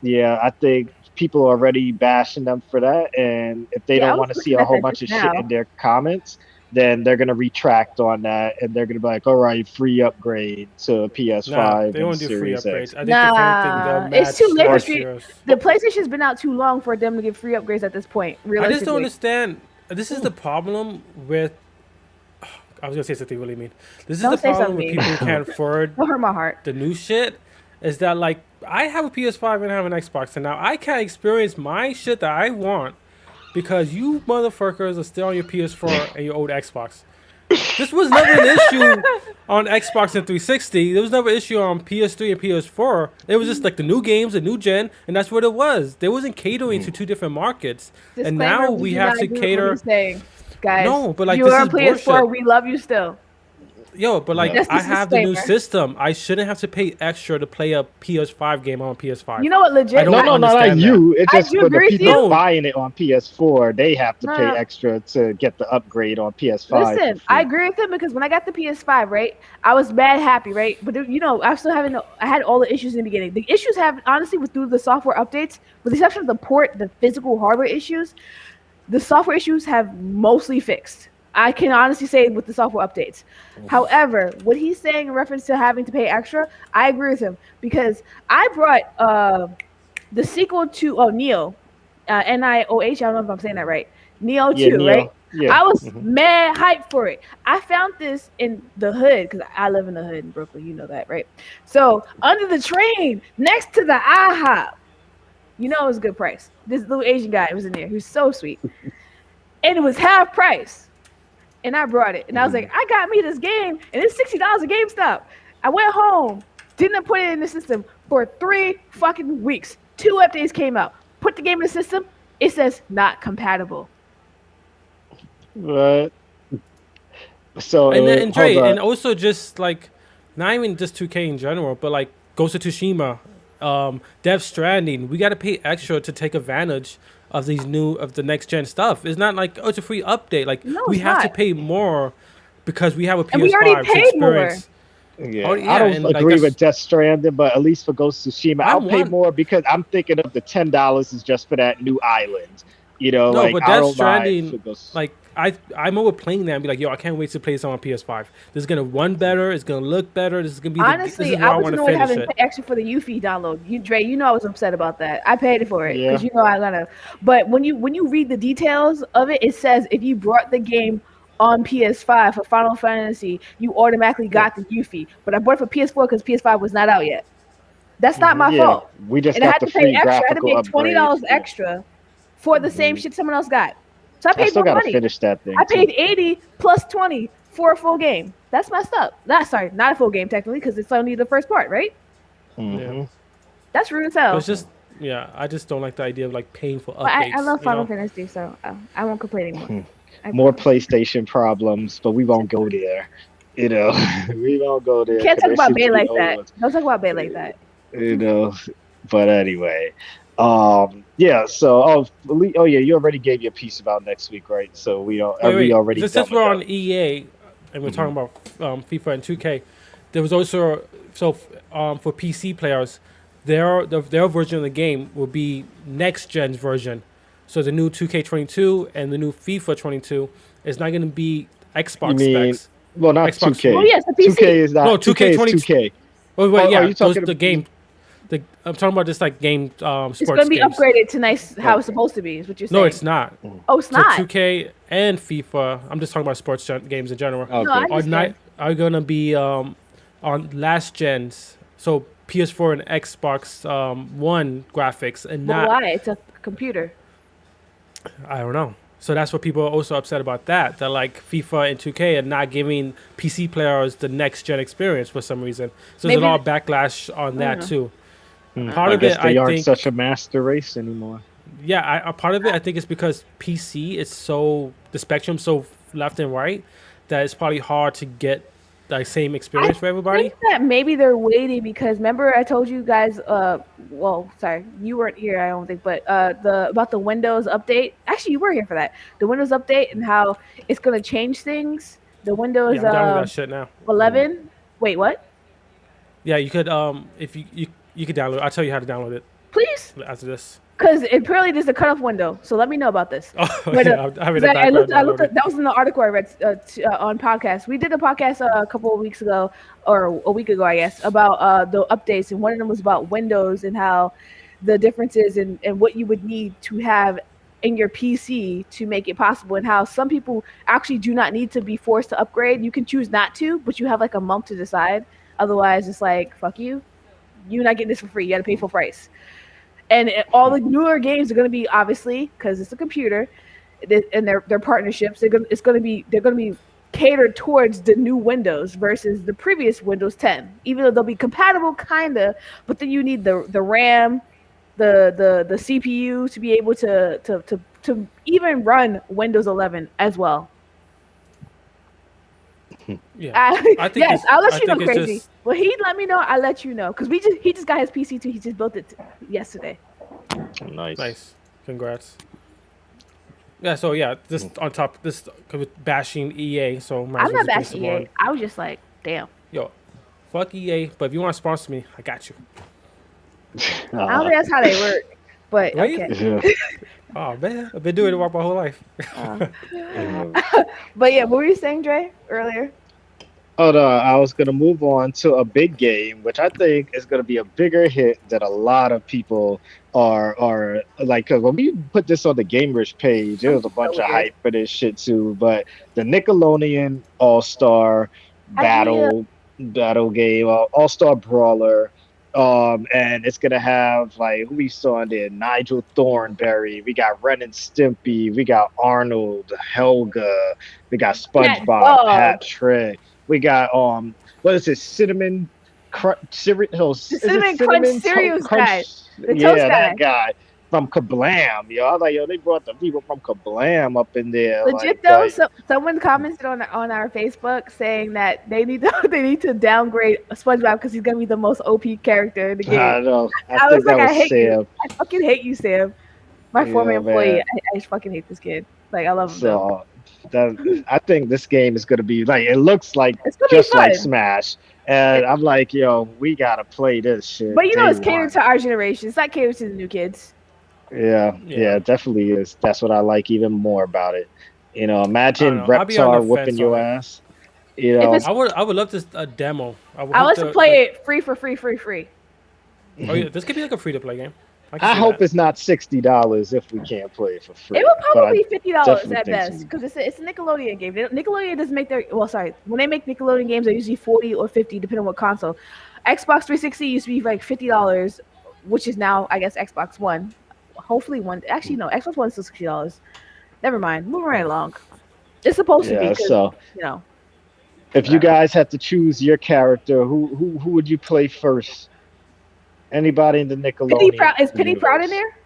Yeah, I think people are already bashing them for that, and if they yeah, I don't was want to see looking a at whole that bunch just of shit now. in their comments, then they're gonna retract on that, and they're gonna be like, "All right, free upgrade to Nah, PS5 they and won't do free Series X." upgrades. I think if anything, they'll Nah, it's too match late for last free. year's. The PlayStation's been out too long for them to give free upgrades at this point. I just don't Realistically, understand. This is the problem with. I was gonna say something really mean. This is don't the say problem something with mean. people who can't afford Don't hurt my heart. the new shit. Is that like I have a PS5 and I have an Xbox, and now I can't experience my shit that I want because you motherfuckers are still on your PS4 and your old Xbox. This was never an issue on Xbox and 360. There was never an issue on PS3 and PS4. It was just like the new games, the new gen, and that's what it was. They wasn't catering to two different markets, and Disclaimer: now we we do have not to agree with what cater. he's saying, guys. No, but like you this are is on PS4. bullshit. We love you still. Yo, but like Just I this have the new disclaimer. system. I shouldn't have to pay extra to play a PS5 game on PS5. You know what? I Legit. don't No, no, not understand that. you. It's I just do for the agree with people you. No, buying it on PS4. They have to No, pay no. extra to get the upgrade on PS5 for Listen, I free. agree with him because when I got the PS5, right, I was mad happy, right? But you know, I still haven't. I had all the issues in the beginning. The issues have honestly with through the software updates, with the exception of the port, the physical hardware issues, the software issues have mostly fixed. I can honestly say with the software updates. However, what he's saying in reference to having to pay extra, I agree with him because I brought the sequel to Neo, NIOH. I don't know if I'm saying that right. Neo Yeah, 2, right? Neo. Yeah. I was Hmm. mad hyped for it. I found this in the hood because I live in the hood in Brooklyn. You know that, right? So under the train, next to the IHOP, you know it was a good price. This little Asian guy was in there. He was so sweet, and it was half price. And I brought it, and I was like, I got me this game, and it's $60 at GameStop. I went home, didn't put it in the system for 3 fucking weeks. 2 updates came out. Put the game in the system. It says not compatible. But so and hold Dre, on. and also just like not even just 2K in general, but like Ghost of Tsushima, Death Stranding. We got to pay extra to take advantage of the next gen stuff. It's not like it's a free update. Like No, we it's have to not. pay more because we have a And we already PS5 to paid more. experience. Yeah, Oh I yeah, don't and like agree with that's Death Stranding, but at least for Ghost of Tsushima, I I'll pay want more because I'm thinking of the $10 is just for that new island. no, Like but I Death don't mind Stranding, for Ghost. like I'm over playing that and be like, yo, I can't wait to play this on PS5. This is gonna run better. It's gonna look better. This is gonna be this Honestly, is I where I was want to annoyed finish having to it. pay extra for the Yuffie download. Dre, you know I was upset about that. I paid for it because Yeah. you know I gotta. But when you read the details of it, it says if you brought the game on PS5 for Final Fantasy, you automatically Yeah. got the Yuffie. But I bought it for PS4 because PS5 was not out yet. That's not my Yeah. fault. We just And I got had the to pay free extra. I had to graphical pay upgrade. $20 Yeah. extra for the same Hmm. shit someone else got. So I I paid still more gotta money. finish that I thing paid too. 80 plus 20 for a full game. That's messed up. Not a full game technically because it's only the first part, right? Yeah, Hmm. That's rude as but hell. it's just yeah, I just don't like the idea of like paying for But I updates. love You Final know, Fantasy, so I won't complain anymore. I More promise. PlayStation problems, but we won't go there. You know, we won't go You there can't because talk that about shit's Bay be like that. old. Don't talk about Bay like that. You know, but anyway, yeah. So, oh yeah, you already gave your piece about next week, right? So we don't. Are wait, we wait. already Just done since with we're that? on EA and we're Hmm. talking about FIFA and 2K, there was also for PC players, their version of the game will be next gen's version. So the new 2K22 and the new FIFA 22 is not going to be You Xbox mean, specs. well, not Xbox Oh2K. One. yes, the 2K PC. is No, not. 2K is 2K20. 2K. Oh wait, Oh, yeah, you those talking the about? game. I'm talking about just like game It's going sports to be games. upgraded to nice how it's Okay. supposed to be. Is what you're No, saying? it's not. Oh, it's So not. 2K and FIFA, I'm just talking about games in general, No, I Okay. are not understand. are gonna be on last gens. So PS4 and Xbox One graphics, and But not why? It's a computer. I don't know. So that's what people are also upset about. That like FIFA and 2K are not giving PC players the next gen experience for some reason. So there's a Maybe lot of backlash on I don't that know. too. I Part I don't of know. guess it, I they aren't think, such a master race anymore. yeah, a part of it, I think, is because PC is so the spectrum so left and right that it's probably hard to get like same I experience for think everybody. that maybe they're waiting because remember I told you guys well sorry you weren't here I don't think but the about the Windows update actually you were here for that the Windows update and how it's gonna change things the Yeah, Windows I'm downloading that shit now. 11 wait what Yeah, you could if you could download. I'll tell you how to download it please after this. because apparently there's a cutoff window so let me know about this Oh but yeah, I have it in 'cause the I background looked downloaded. at that was in the article I read on podcast we did a podcast a couple of weeks ago or a week ago I guess about the updates and one of them was about Windows and how the differences in what you would need to have in your PC to make it possible and how some people actually do not need to be forced to upgrade you can choose not to but you have like a month to decide otherwise it's like fuck you you're not getting this for free you got to pay full price and all the newer games are going to be obviously because it's a computer and their partnerships they're going to be catered towards the new Windows versus the previous Windows 10 even though they'll be compatible kind of but then you need the RAM the CPU to be able to even run Windows 11 as well. Yeah, I think Yes, it's I'll I let you know, think it's crazy. just Well, he let me know. I'll let you know because he just got his PC too. He just built it yesterday. Nice. nice. Congrats. Yeah, so yeah, this on top this with bashing EA, so might I'm as well not just bring bashing some EA. on. I was just like, damn. Yo, fuck EA, but if you want to sponsor me, I got you. I don't think that's how they work, but Wait, okay. yeah. oh man, I've been doing it my whole life. Uh, Yeah. but yeah, what were you saying, Dre, earlier? Oh no, I was gonna move on to a big game, which I think is gonna be a bigger hit that a lot of people are like. Cause when we put this on the Gamerish page, there I'm was a so bunch of weird. hype for this shit too. But the Nickelodeon All Star Yeah, battle game, All Star Brawler, and it's gonna have like who we saw in there: Nigel Thornberry, we got Ren and Stimpy, we got Arnold, Helga, we got that SpongeBob, dog, Patrick. We got what is it? Cinnamon crunch cereal? No, the is it cinnamon crunch cinnamon cereals guy, crunch? the toast Yeah, that guy. guy from Kablam. Yo, I was like, yo, they brought the people from Kablam up in there. Legit though, someone commented on our Facebook saying that they need to they need to downgrade SpongeBob because he's gonna be the most OP character in the game. I know. I I was think like, that I was hate you. Sam. I fucking hate you, Sam. My former Yeah, employee. man. I just fucking hate this kid. Like I love him though. So that I think this game is gonna be like it looks like It's gonna be just like fun. Smash, and It, I'm like, yo, we gotta play this shit but you know, day it's catered one. to our generation. It's not catered to the new kids. Yeah, Yeah, yeah, it definitely is. That's what I like even more about it. I don't Imagine know. I'll be on the Reptar whooping fence on your it. ass. You If know, it's, I would love this a demo. I would I hope want to to play like. it free for free. Oh yeah, this could be like a free to play game. I can I see hope that. it's not $60 if we can't play it for It free. will But I probably be $50 definitely at think best so. because it's a Nickelodeon game. Nickelodeon doesn't make their well, sorry, when they make Nickelodeon games, they're usually 40 or 50 depending on what console. Xbox 360 used to be like $50, which is now I guess Xbox One. Hopefully one. Actually, no, Xbox One is still $60. Never mind. Moving right along. It's supposed to be Yeah, because so you know if you whatever. guys had to choose your character, who would you play first? Anybody in the Penny Nickelodeon Proud is Penny Proud in universe? there?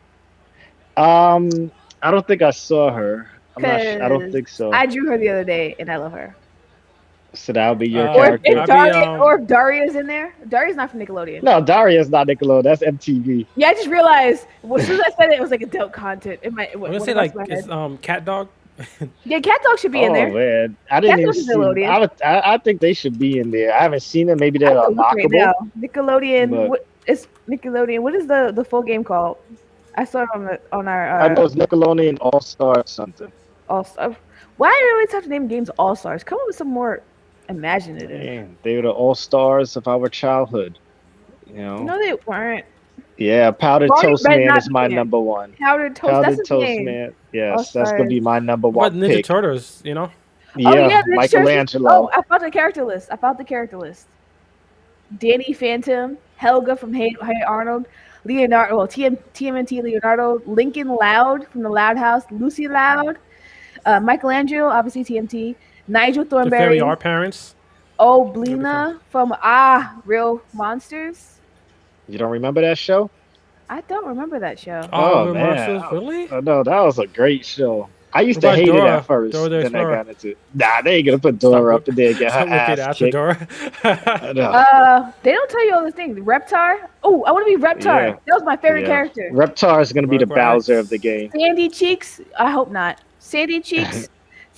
I don't think I saw her. I don't Because think so. I drew her the other day and I love her. So that would be your Or if character. I'll be Daria or if Daria's in there. Daria's not from Nickelodeon. No, Daria's not Nickelodeon. That's MTV. Yeah, I just realized well, as soon as I said it, it was like adult content in my I'm when gonna it say went to like my it's head. Cat Dog. Yeah, Cat Dog should be in Oh there. man, I didn't Cat even Dog is see. Nickelodeon. I think they should be in there. I haven't seen them. Maybe I they're can look right now. unlockable, Nickelodeon. but What is Nickelodeon? What is the full game called? I saw it on I our know it's Nickelodeon All Star something. All Star. Why do you always have to name games All Stars? Come up with some more imaginative. Man, they were the All Stars of our childhood. You know. No, they weren't. Yeah, Powdered Barney Toast better Man not is be my there. number one. Powdered Toast. That's Powdered his Toast name. Man. All Yes, that's gonna Stars. be my number What one about Ninja pick. Turtles? You know. Oh Yeah, yeah, the churches. Oh, Michelangelo. I found the character list. I found the character list. Danny Phantom, Helga from Hey Arnold, Leonardo, well, TMNT Leonardo, Lincoln Loud from the Loud House, Lucy Loud, Michelangelo, obviously TMT, Nigel The Fairy Thornberry, Our Parents. That'd be fun. Oblina from Real Monsters. You don't remember that show? I don't remember that show. Oh Real man, Monsters, really? no, that was a great show. I What used to about hate it at Dora? Dora first. the Then I Explorer. got into it. Nah, they ain't gonna put Stop, Dora up in there and get her stop whipping ass ass for kicked. Dora. No. They don't tell you all the things. Reptar. Oh, I want to be Reptar. Yeah. That was my favorite Yeah. character. Reptar is gonna be the Bowser of the Rugrats. game. Sandy Cheeks. I hope not. Sandy Cheeks.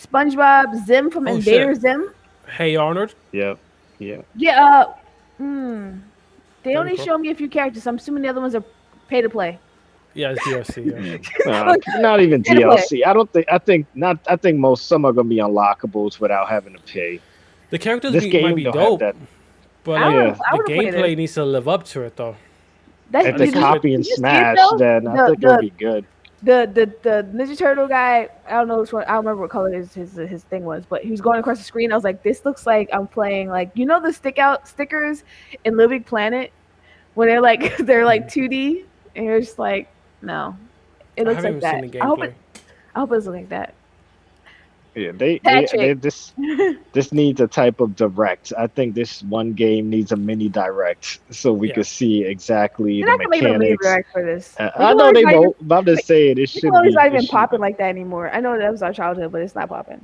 SpongeBob. Zim from Oh Invader shit. Zim. Hey Arnold. Yep. Yeah. Yeah. They That'd be only cool. show me a few characters. So I'm assuming the other ones are pay to play. Yeah, it's DLC. Yeah. Yeah. Not even Pay to play. DLC. I don't think. I think not. I think most some are gonna be unlockables without having to pay. The characters This might game be don't have dope, that. but I like want Yeah. to. I the want to play gameplay this. needs to live up to it though. That's If At they least with copy and did you see it smash, though? then I think it'll be good. The Ninja Turtle guy. I don't know which one. I don't remember what color his thing was, but he was going across the screen. I was like, this looks like I'm playing like the stickers in Little Big Planet when they're like they're like 2D, and you're just like, no, it I looks haven't like even seen that. the gameplay. I hope it looks like that. Yeah, Patrick. this needs a type of direct. I think this one game needs a mini direct so we Yeah. could see exactly They're the not gonna make no mini mechanics. direct for this. I know they won't, but I'm just saying it should Nickelodeon's be. not It even should popping be. like that anymore. I know that was our childhood, but it's not popping.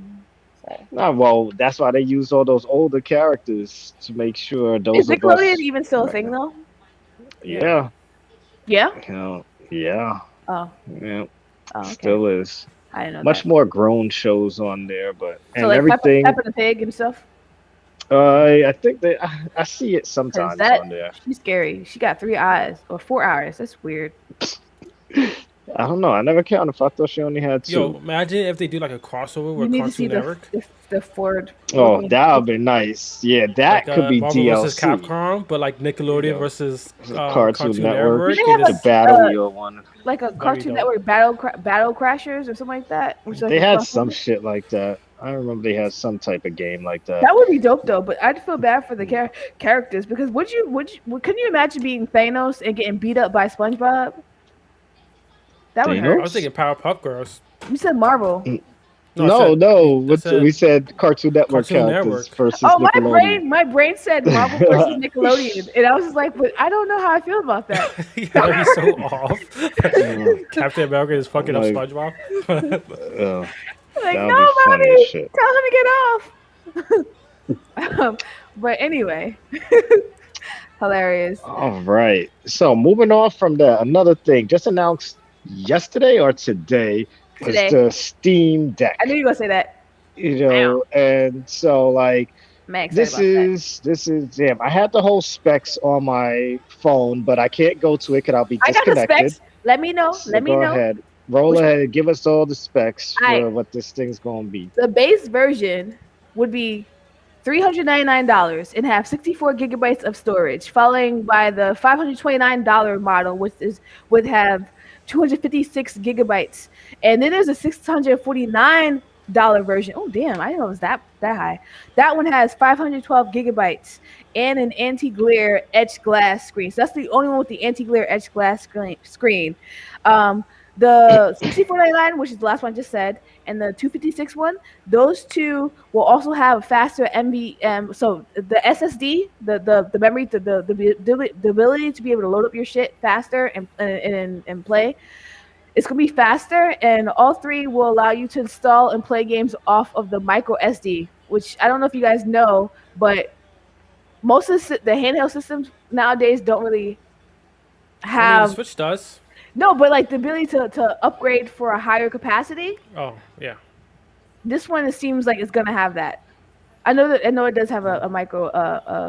So. Nah, well, that's why they use all those older characters to make sure Is those of Nickelodeon us. even still a Right thing now. though? Yeah. Yeah, Yeah. yeah, Oh. yeah. Oh. Okay. Still is. I didn't know Much that. more grown shows on there, but So and like everything. Peppa the Pig and stuff. I think I see it Cause sometimes that on there. she's scary. She got 3 eyes or 4 eyes. That's weird. I don't know. I never counted. I thought she only had Yo, two. imagine if they do like a crossover You with need to see Cartoon Network, the Ford. Oh, that would be nice. Yeah, like that could be Marvel versus DLC. Capcom, but like You Nickelodeon know, versus Cartoon Cartoon Network, Network. Do they They have the just Battle Wheel one. like a that'd be Cartoon dope. Network battle crashers or something like that? Which is like They a had some crossover? shit like that. I remember they had some type of game like that. That would be dope though. But I'd feel bad for the characters because couldn't you imagine being Thanos and getting beat up by SpongeBob? That would I hurt. was Thanos? thinking Powerpuff Girls. You said Marvel. No, I No, said no. I What said we said Cartoon Network Cartoon characters Network. versus Oh, Nickelodeon. my brain said Marvel versus Nickelodeon, and I was just like, but I don't know how I feel about that. Yeah, that'd be so off. Uh, Captain America is fucking up like, SpongeBob. Like, that would no, be funny as mommy, shit. tell him to get off. But anyway, hilarious. All right. So moving on from that, another thing just announced yesterday or today is Today, the Steam Deck. I knew you were gonna say that. You and so like I'm excited about that. this is damn. I had the whole specs on my phone, but I can't go to it because I'll be I got the disconnected. specs. Let me know. So Let me go know. ahead, roll Which- ahead, give us all the specs Alright. for what this thing's gonna be. The base version would be $399 and have 64 gigabytes of storage, following by the $529 model, which would have 256 gigabytes. And then there's a $649 version. Oh damn, I didn't know it was that high. That one has 512 gigabytes and an anti-glare etched glass screen. So that's the only one with the anti-glare etched glass screen. The 6499, which is the last one I just said, and the 256 one, those two will also have faster MV. So the SSD, the memory, the ability to be able to load up your shit faster and play. It's gonna be faster, and all three will allow you to install and play games off of the micro SD, which I don't know if you guys know, but most of the handheld systems nowadays don't really I mean, the have. Switch does. No, but like the ability to upgrade for a higher capacity. Oh yeah. This one, it seems like it's gonna have that. I know it does have a micro.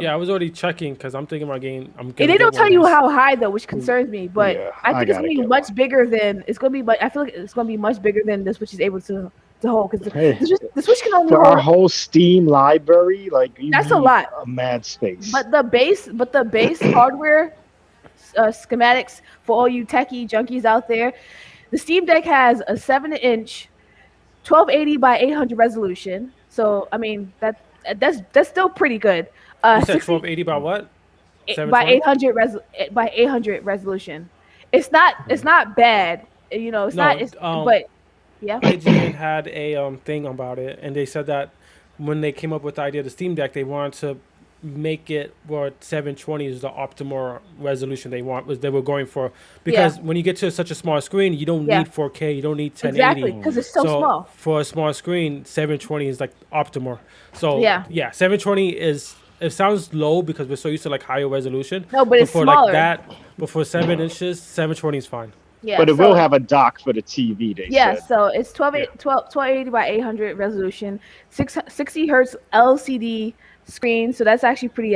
Yeah, I was already checking because I'm thinking about getting. I'm And gonna they get don't one tell of you these. how high though, which concerns me. But Yeah, I I think it's gotta gonna be get much one. bigger than it's gonna be. But I feel like it's gonna be much bigger than the Switch is able to hold because Hey, the Switch can only for our hold. whole Steam library, like you That's a need lot. a mad space. But the base hardware schematics for all you techie junkies out there, the Steam Deck has a 7-inch 1280 by 800 resolution. So I mean that's still pretty good. You said 60 1280 by what? by 720? 800 resolution. It's not bad. You know, it's No, not. It's but yeah. IGN had a thing about it, and they said that when they came up with the idea of the Steam Deck, they wanted to make it where 720 is the optimal resolution they want, was they were going for, Yeah. because when you get to such a small screen, you don't Yeah. need 4K, you don't need Exactly, 1080. because it's so So small. for a small screen, 720 is like optimal. So Yeah. yeah, 720 is, it sounds low because we're so used to like higher resolution. No, but it's for like smaller. that, but for 7 inches, 720 is fine. Yeah. But it so, will have a dock for the TV, they Yeah, said. so it's Yeah. 1280 by 800 resolution, 60 hertz LCD screen. So that's actually pretty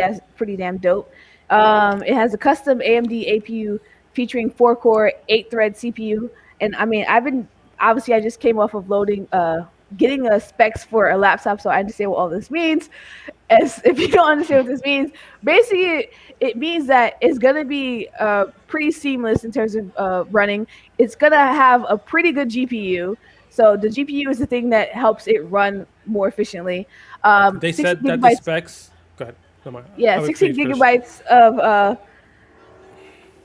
damn dope. It has a custom AMD APU featuring 4-core, 8-thread CPU. And I mean, I just came off of getting a specs for a laptop, so I understand what all this means. As if you don't understand what this means, basically it means that it's gonna be pretty seamless in terms of running. It's gonna have a pretty good GPU. So the GPU is the thing that helps it run more efficiently. They 60 said that the gigabytes, specs. Go ahead. No, yeah, I'll wait for you 16 to finish. gigabytes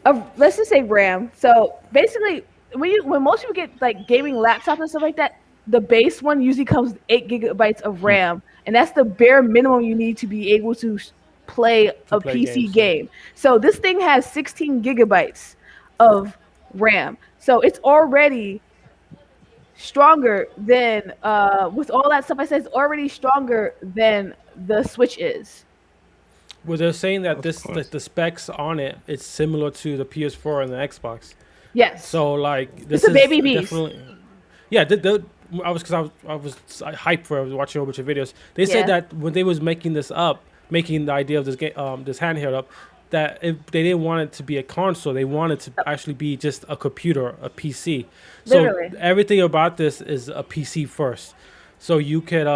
of let's just say RAM. So basically, when most people get like gaming laptops and stuff like that, the base one usually comes with 8 gigabytes of RAM, and that's the bare minimum you need to be able to play To a play PC games, yeah. game. So this thing has 16 gigabytes of RAM, so it's already stronger than with all that stuff I said. It's already stronger than the Switch is. Well, they're saying that Of this, course. like the specs on it, it's similar to the PS4 and the Xbox. Yes, So like this it's a is baby beast. definitely, yeah. I was, because I was hyped for, I was watching a whole bunch of videos. They Yeah. said that when they was making this up, making the idea of this game, this handheld up, that if they didn't want it to be a console, they wanted to actually be just a computer, a PC. So Literally. everything about this is a PC first. So you could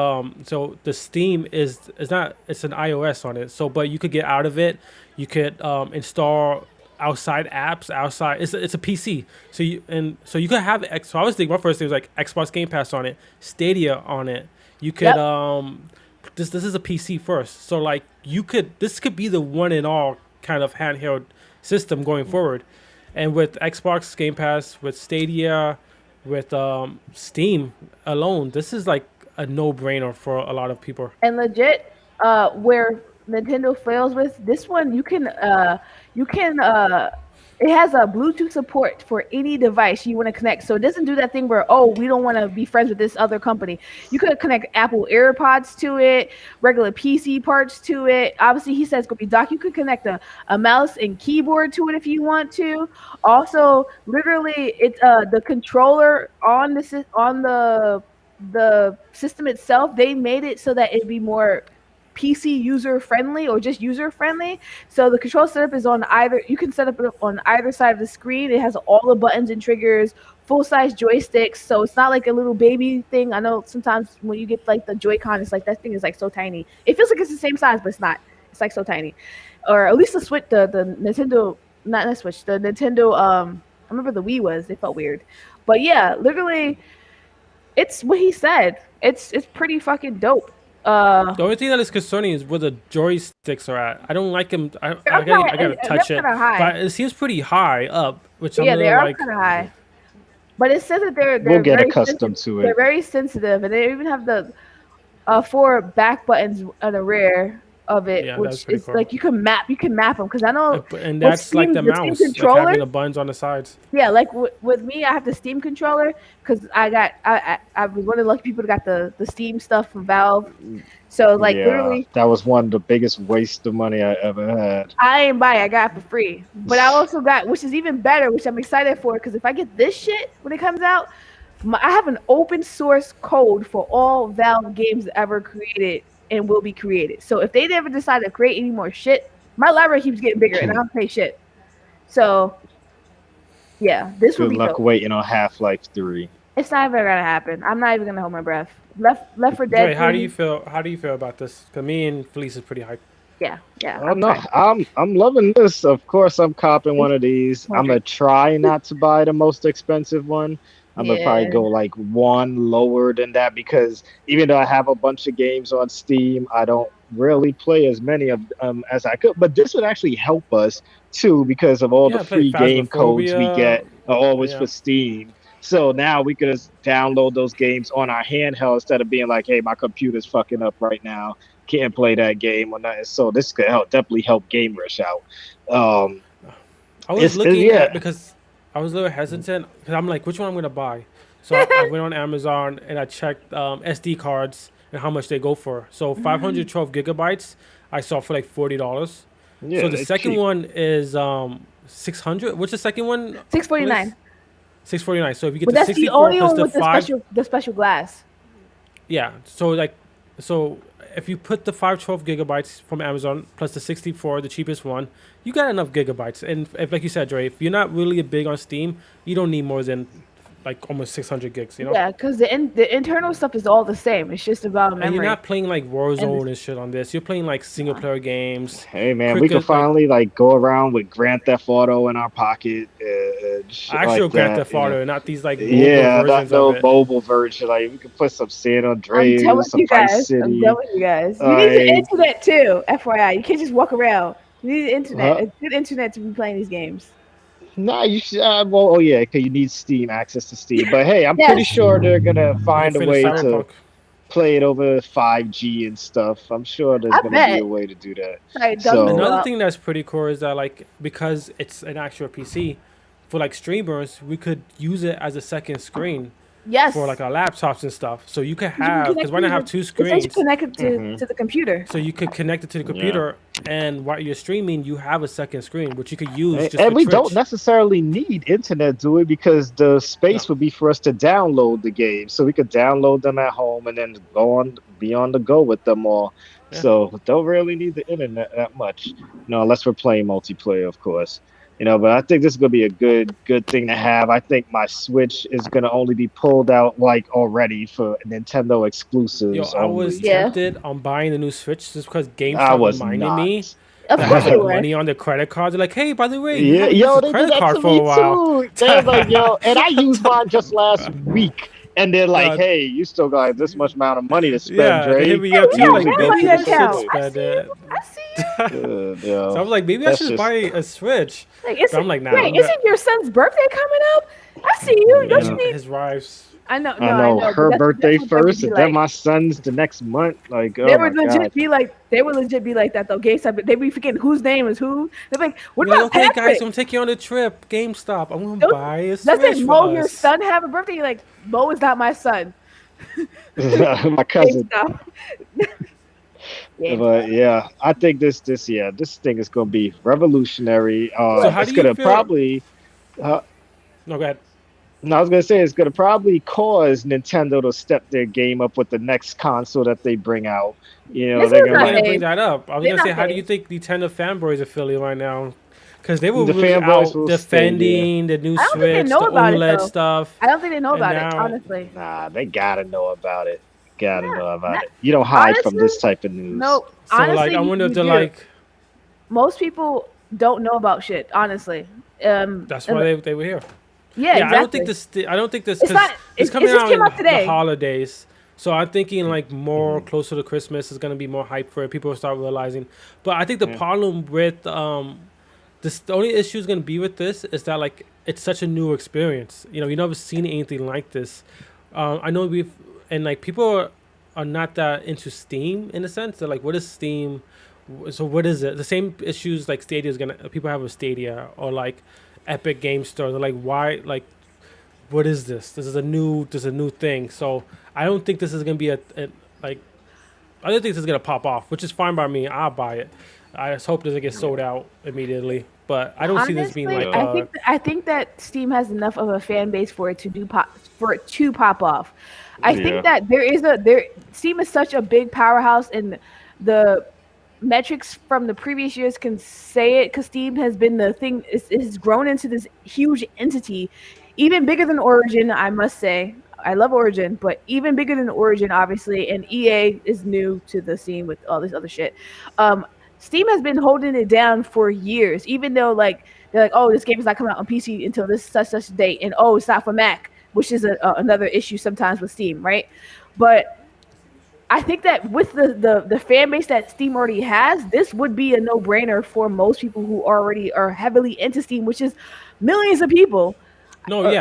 so the Steam is not, it's an iOS on it. So but you could get out of it. You could install outside apps outside. It's a PC. So you could have X. So I was thinking, my first thing was like Xbox Game Pass on it, Stadia on it. You could Yep. this is a PC first. So like this could be the one and all kind of handheld system going forward. And with Xbox Game Pass, with Stadia, with Steam alone, this is like a no-brainer for a lot of people. And legit, where Nintendo fails with this one, you can it has a Bluetooth support for any device you want to connect. So it doesn't do that thing where, oh, we don't want to be friends with this other company. You could connect Apple AirPods to it, regular PC parts to it. Obviously, he says it's gonna be dock. You could connect a mouse and keyboard to it if you want to. Also, literally, it's the controller on the system itself. They made it so that it'd be more PC user friendly or just user friendly. So the control setup is on either, you can set up it on either side of the screen. It has all the buttons and triggers, full size joysticks. So it's not like a little baby thing. I know sometimes when you get like the Joy-Con, it's like that thing is like so tiny. It feels like it's the same size, but it's not. It's like so tiny. Or at least the Switch, the Nintendo, not the Switch, the Nintendo, I remember the Wii was, it felt weird. But yeah, literally, it's what he said. It's pretty fucking dope. The only thing that is concerning is where the joysticks are at. I don't like them. I gotta touch they're it, kind of high. but it seems pretty high up, which I'm Yeah, a they little are like. kind of high. But it says that We'll they're get very accustomed sensitive. to They're it. very sensitive, and they even have the 4 back buttons on the rear of it, Yeah, that's which pretty is cool. like you can map them because I know And with that's like Steam, the the Steam mouse, like controller. having the buttons on the sides. Yeah, like with me, I have the Steam controller because I was one of the lucky people that got the Steam stuff from Valve. So like Yeah, literally, that was one of the biggest waste of money I ever had. I ain't buy it. I got it for free. But I also got, which is even better, which I'm excited for, because if I get this shit when it comes out, I have an open source code for all Valve games ever created and will be created. So if they never decide to create any more shit, my library keeps getting bigger and I don't pay shit. So yeah, this would Good be luck dope. waiting on Half-Life 3. It's not even gonna happen. I'm not even gonna hold my breath. Left for Dead. Joy, how do 3, you feel? How do you feel about this? Cause me and Felice is pretty hyped. Yeah. Oh no, I'm loving this. Of course, I'm copping one of these. I'm gonna try not to buy the most expensive one. I'm gonna probably go like one lower than that because even though I have a bunch of games on Steam, I don't really play as many of as I could. But this would actually help us too because of all the Yeah, I played free game codes we Phasmophobia. get are always Yeah. for Steam. So now we could just download those games on our handheld instead of being like, "Hey, my computer's fucking up right now. can't play that game or nothing. So this could definitely help Gamerish out. Um, I was looking yeah. at because I was a little hesitant because I'm like, which one I'm gonna buy. So I went on Amazon and I checked SD cards and how much they go for. So 512 gigabytes I saw for like $40. Yeah, So the they're second cheap. one is 600. What's the second one? 649. 649. So if you get But the that's the 64 only plus one the with the five, special glass. yeah. So if you put the 512 gigabytes from Amazon plus the 64, the cheapest one, you got enough gigabytes. And if, like you said, Dre, if you're not really big on Steam, you don't need more than like almost 600 gigs, you know? Yeah, because the internal stuff is all the same. It's just about And you're memory. not playing like And Warzone and shit on this. You're playing like single uh, player games, Hey man, we could cricket, like finally like go around with Grand Theft Auto in our pocket, shit actual like Grand that. Theft Auto, not these like mobile Yeah, not versions of no it. mobile version. Like we could put some San I'm done Andreas, with some you Vice guys. I'm done City. with you guys. You need the Like, internet too, FYI. You can't just walk around. You need the internet, huh? a good internet to be playing these games. Nah, you should. Well, oh yeah, because you need Steam access to Steam. But hey, I'm pretty Yes, sure they're gonna You can find a finish way to Cyberpunk. play it over 5G and stuff. I'm sure there's I gonna be a bet. way to do that. Sorry, dumb you So Another up. thing that's pretty cool is that like because it's an actual PC, for like streamers, we could use it as a second screen for Yes, like our laptops and stuff. So you could 'cause you can have because connect why not to have the. two It says you screens? connect it hmm to the computer. So you could connect it to the yeah. computer, and while you're streaming, you have a second screen which you could use just for And we don't Twitch. necessarily need internet, do we? Because the No, space would be for us to download the game, so we could download them at home and then be on the go with them all. yeah. So don't really need the internet that much, unless we're playing multiplayer, of course. But I think this is gonna be a good thing to have. I think my Switch is gonna only be pulled out like already for Nintendo Yo, exclusives I was only. Yeah, tempted on buying the new Switch just because I GameStop was reminded me not. of that course has they like were. money on their credit cards. They're like, hey, by the way, you Yeah, haven't used yo, this they did credit that card to for me a while. too. They're like, yo, and I used mine just last week. And they're like, uh, hey, you still got this much amount of money to spend, yeah, they hit Dre. me Hey, up we too. I'm have Use like, it, RAM go on maybe through I your the should account. system. I spend see you. it. I see you. So I Yo, was like, maybe I that's should just, buy a Switch. Like, But I'm like, nah, wait, I'm not. isn't your son's birthday coming up? I see you. Don't you yeah. need? His wives. I know, I no, I know know, but her that's birthday what they would first, be and then like. my son's the next month. Like, They oh would my God. legit be like, they would legit be like that though. Gay stuff, but they be forgetting whose name is who. They're like, what I'm like, about okay, guys, Patrick? I'm gonna take you on a trip. GameStop. I'm gonna Don't, buy a Switch doesn't for Mo your us. son have a birthday? You're like, Mo is not my son. My Gay cousin. stuff. Game But stuff. yeah, I think this thing is gonna be revolutionary. So how It's do you gonna feel? probably uh, No, go ahead. No, I was gonna say it's gonna probably cause Nintendo to step their game up with the next console that they bring out. They're Nintendo's I was not gonna gonna bring paid. that up. I was They're gonna say, not how do you paid. think Nintendo fanboys are feeling right now? Because they were the really fanboys out will stay there. defending the new I don't think they Switch, know the about it OLED though. stuff, I don't think they know and about it, now, honestly. Nah, they gotta know about it. Gotta Not, know about not it. You don't hide from honestly. this type of news. No, so like, honestly, I wonder if you they're do. like, Most people don't know about shit, honestly. that's why And- they were here. yeah, Yeah, I don't think exactly. this. I don't think this It's because not. it's It coming just out came in out the today. holidays. So I'm thinking like more Hmm closer to Christmas is gonna be more hype for it. People will start realizing. But I think the Yeah, problem with this, the only issue is gonna be with this is that like it's such a new experience. You never seen anything like this. I know we've and like people are not that into Steam in a sense. They're like, what is Steam? So what is it? The same issues like Stadia is gonna people have with Stadia or like Epic Game Store. They're like, why like what is this? This is a new thing. So I don't think this is gonna be a like I don't think this is gonna pop off, which is fine by me. I'll buy it. I just hope it doesn't get sold out immediately. But I don't see this being Honestly, like yeah, I think that Steam has enough of a fan base for it to pop off. I think yeah, that Steam is such a big powerhouse, and the metrics from the previous years can say it because Steam has been the thing. It's grown into this huge entity, even bigger than Origin. I must say, I love Origin, but even bigger than Origin, obviously. And EA is new to the scene with all this other shit. Um, Steam has been holding it down for years, even though like they're like, oh, this game is not coming out on PC until this such date, and oh, it's not for Mac, which is another issue sometimes with Steam, right? But I think that with the fan base that Steam already has, this would be a no brainer for most people who already are heavily into Steam, which is millions of people. no, Uh,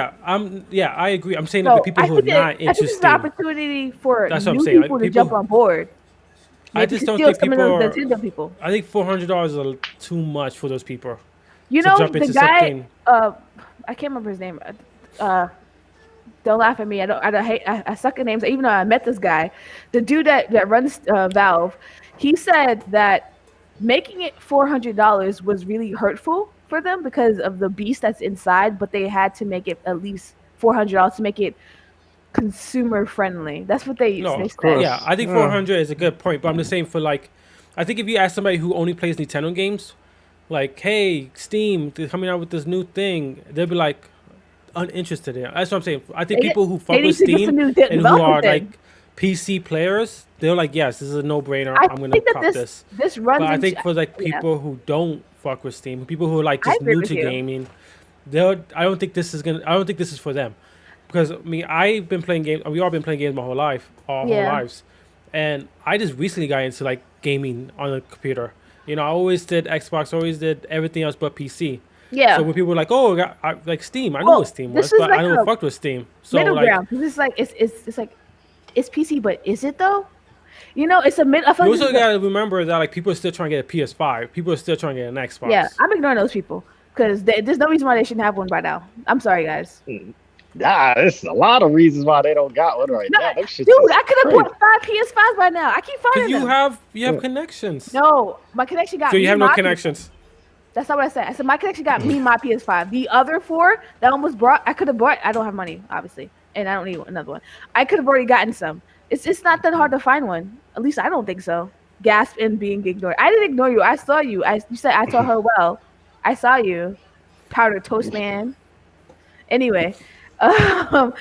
yeah, I agree. I'm saying that the So people who are not I into think this is an Steam. opportunity for That's what I'm new saying. people Like to jump people on board. I Maybe just to don't steal think some of people those are. Nintendo people. I think $400 is too much for those people You to know jump the into guy. something. I can't remember his name. Don't laugh at me. I suck at names. Even though I met this guy, the dude that runs Valve, he said that making it $400 was really hurtful for them because of the beast that's inside. But they had to make it at least $400 to make it consumer friendly. That's what they No, Of said. yeah, course. I think Yeah. 400 is a good point, but I'm just saying for like, I think if you ask somebody who only plays Nintendo games, like, hey, Steam, they're coming out with this new thing, they'll be like uninterested in it. That's what I'm saying. I think They people who they fuck with need to get some Steam new and who developers are in. like PC players, they're like, yes, this is a no-brainer. I I'm gonna think that cop this this. this But runs I into think for like yeah. people who don't fuck with Steam, people who are like I just agree new with to you. gaming, they'll. I don't think this is gonna. I don't think this is for them, because I mean, I've been playing games. We all been playing games my whole life, our whole Yeah. lives, and I just recently got into like gaming on a computer. I always did Xbox, always did everything else but PC. So Yeah. when people were like, "Oh, like Steam," I knew what Well, Steam this was, is but I like never a fucked with Steam. So middle like, ground because it's like it's like it's PC, but is it though? It's a mid. I feel you like this also is a gotta remember that like people are still trying to get a PS5. People are still trying to get an yeah. Xbox. I'm ignoring those people because there's no reason why they shouldn't have one by now. I'm sorry, guys. Nah, there's a lot of reasons why they don't got one right No, now. Them shits dude, is I could have crazy. bought 5 PS5s by now. I keep Cause finding you them. have Yeah. connections. No, my connection So got you me have no my connections. That's not what I said. I said my connection got me my PS5. The other four that almost brought, I could have bought. I don't have money, obviously, and I don't need another one. I could have already gotten some. It's not that hard to find one. At least I don't think so. Gasp and being ignored. I didn't ignore you. I saw you. You said I saw her well. I saw you, powder toast man. Anyway, um,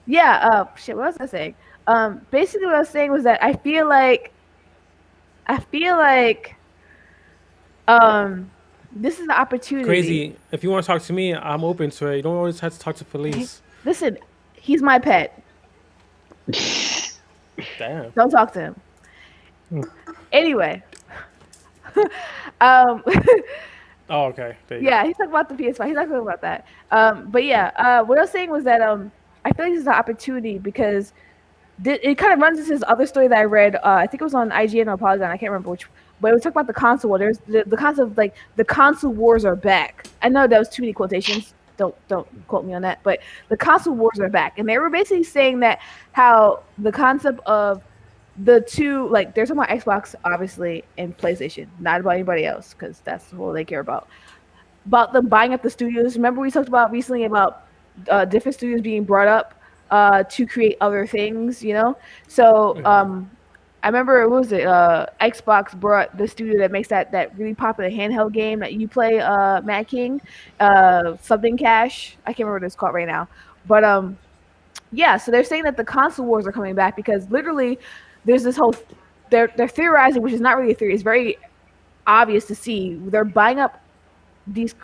yeah. Shit. What was I saying? Basically, what I was saying was that I feel like um, this is an opportunity. Crazy. If you want to talk to me, I'm open to it. You don't always have to talk to police. Listen, he's my pet. Damn. Don't talk to him. Anyway, um, Oh, okay. There you yeah, he's talking about the PS5. He's not talking about that. But yeah, what I was saying was that I feel like this is an opportunity because it kind of runs into this other story that I read. I think it was on IGN or Polygon. I can't remember which. But we talk about the console war. There's the concept of like the console wars are back. I know that was too many quotations. Don't quote me on that. But the console wars are back, and they were basically saying that how the concept of the two, like they're talking about Xbox obviously and PlayStation, not about anybody else because that's all they care about them buying up the studios. Remember we talked about recently about different studios being brought up to create other things, So go. I remember what was it? Xbox brought the studio that makes that really popular handheld game that you play, Mad King, something Cash. I can't remember what it's called right now, but yeah. So they're saying that the console wars are coming back because literally there's this whole they're theorizing, which is not really a theory. It's very obvious to see they're buying up these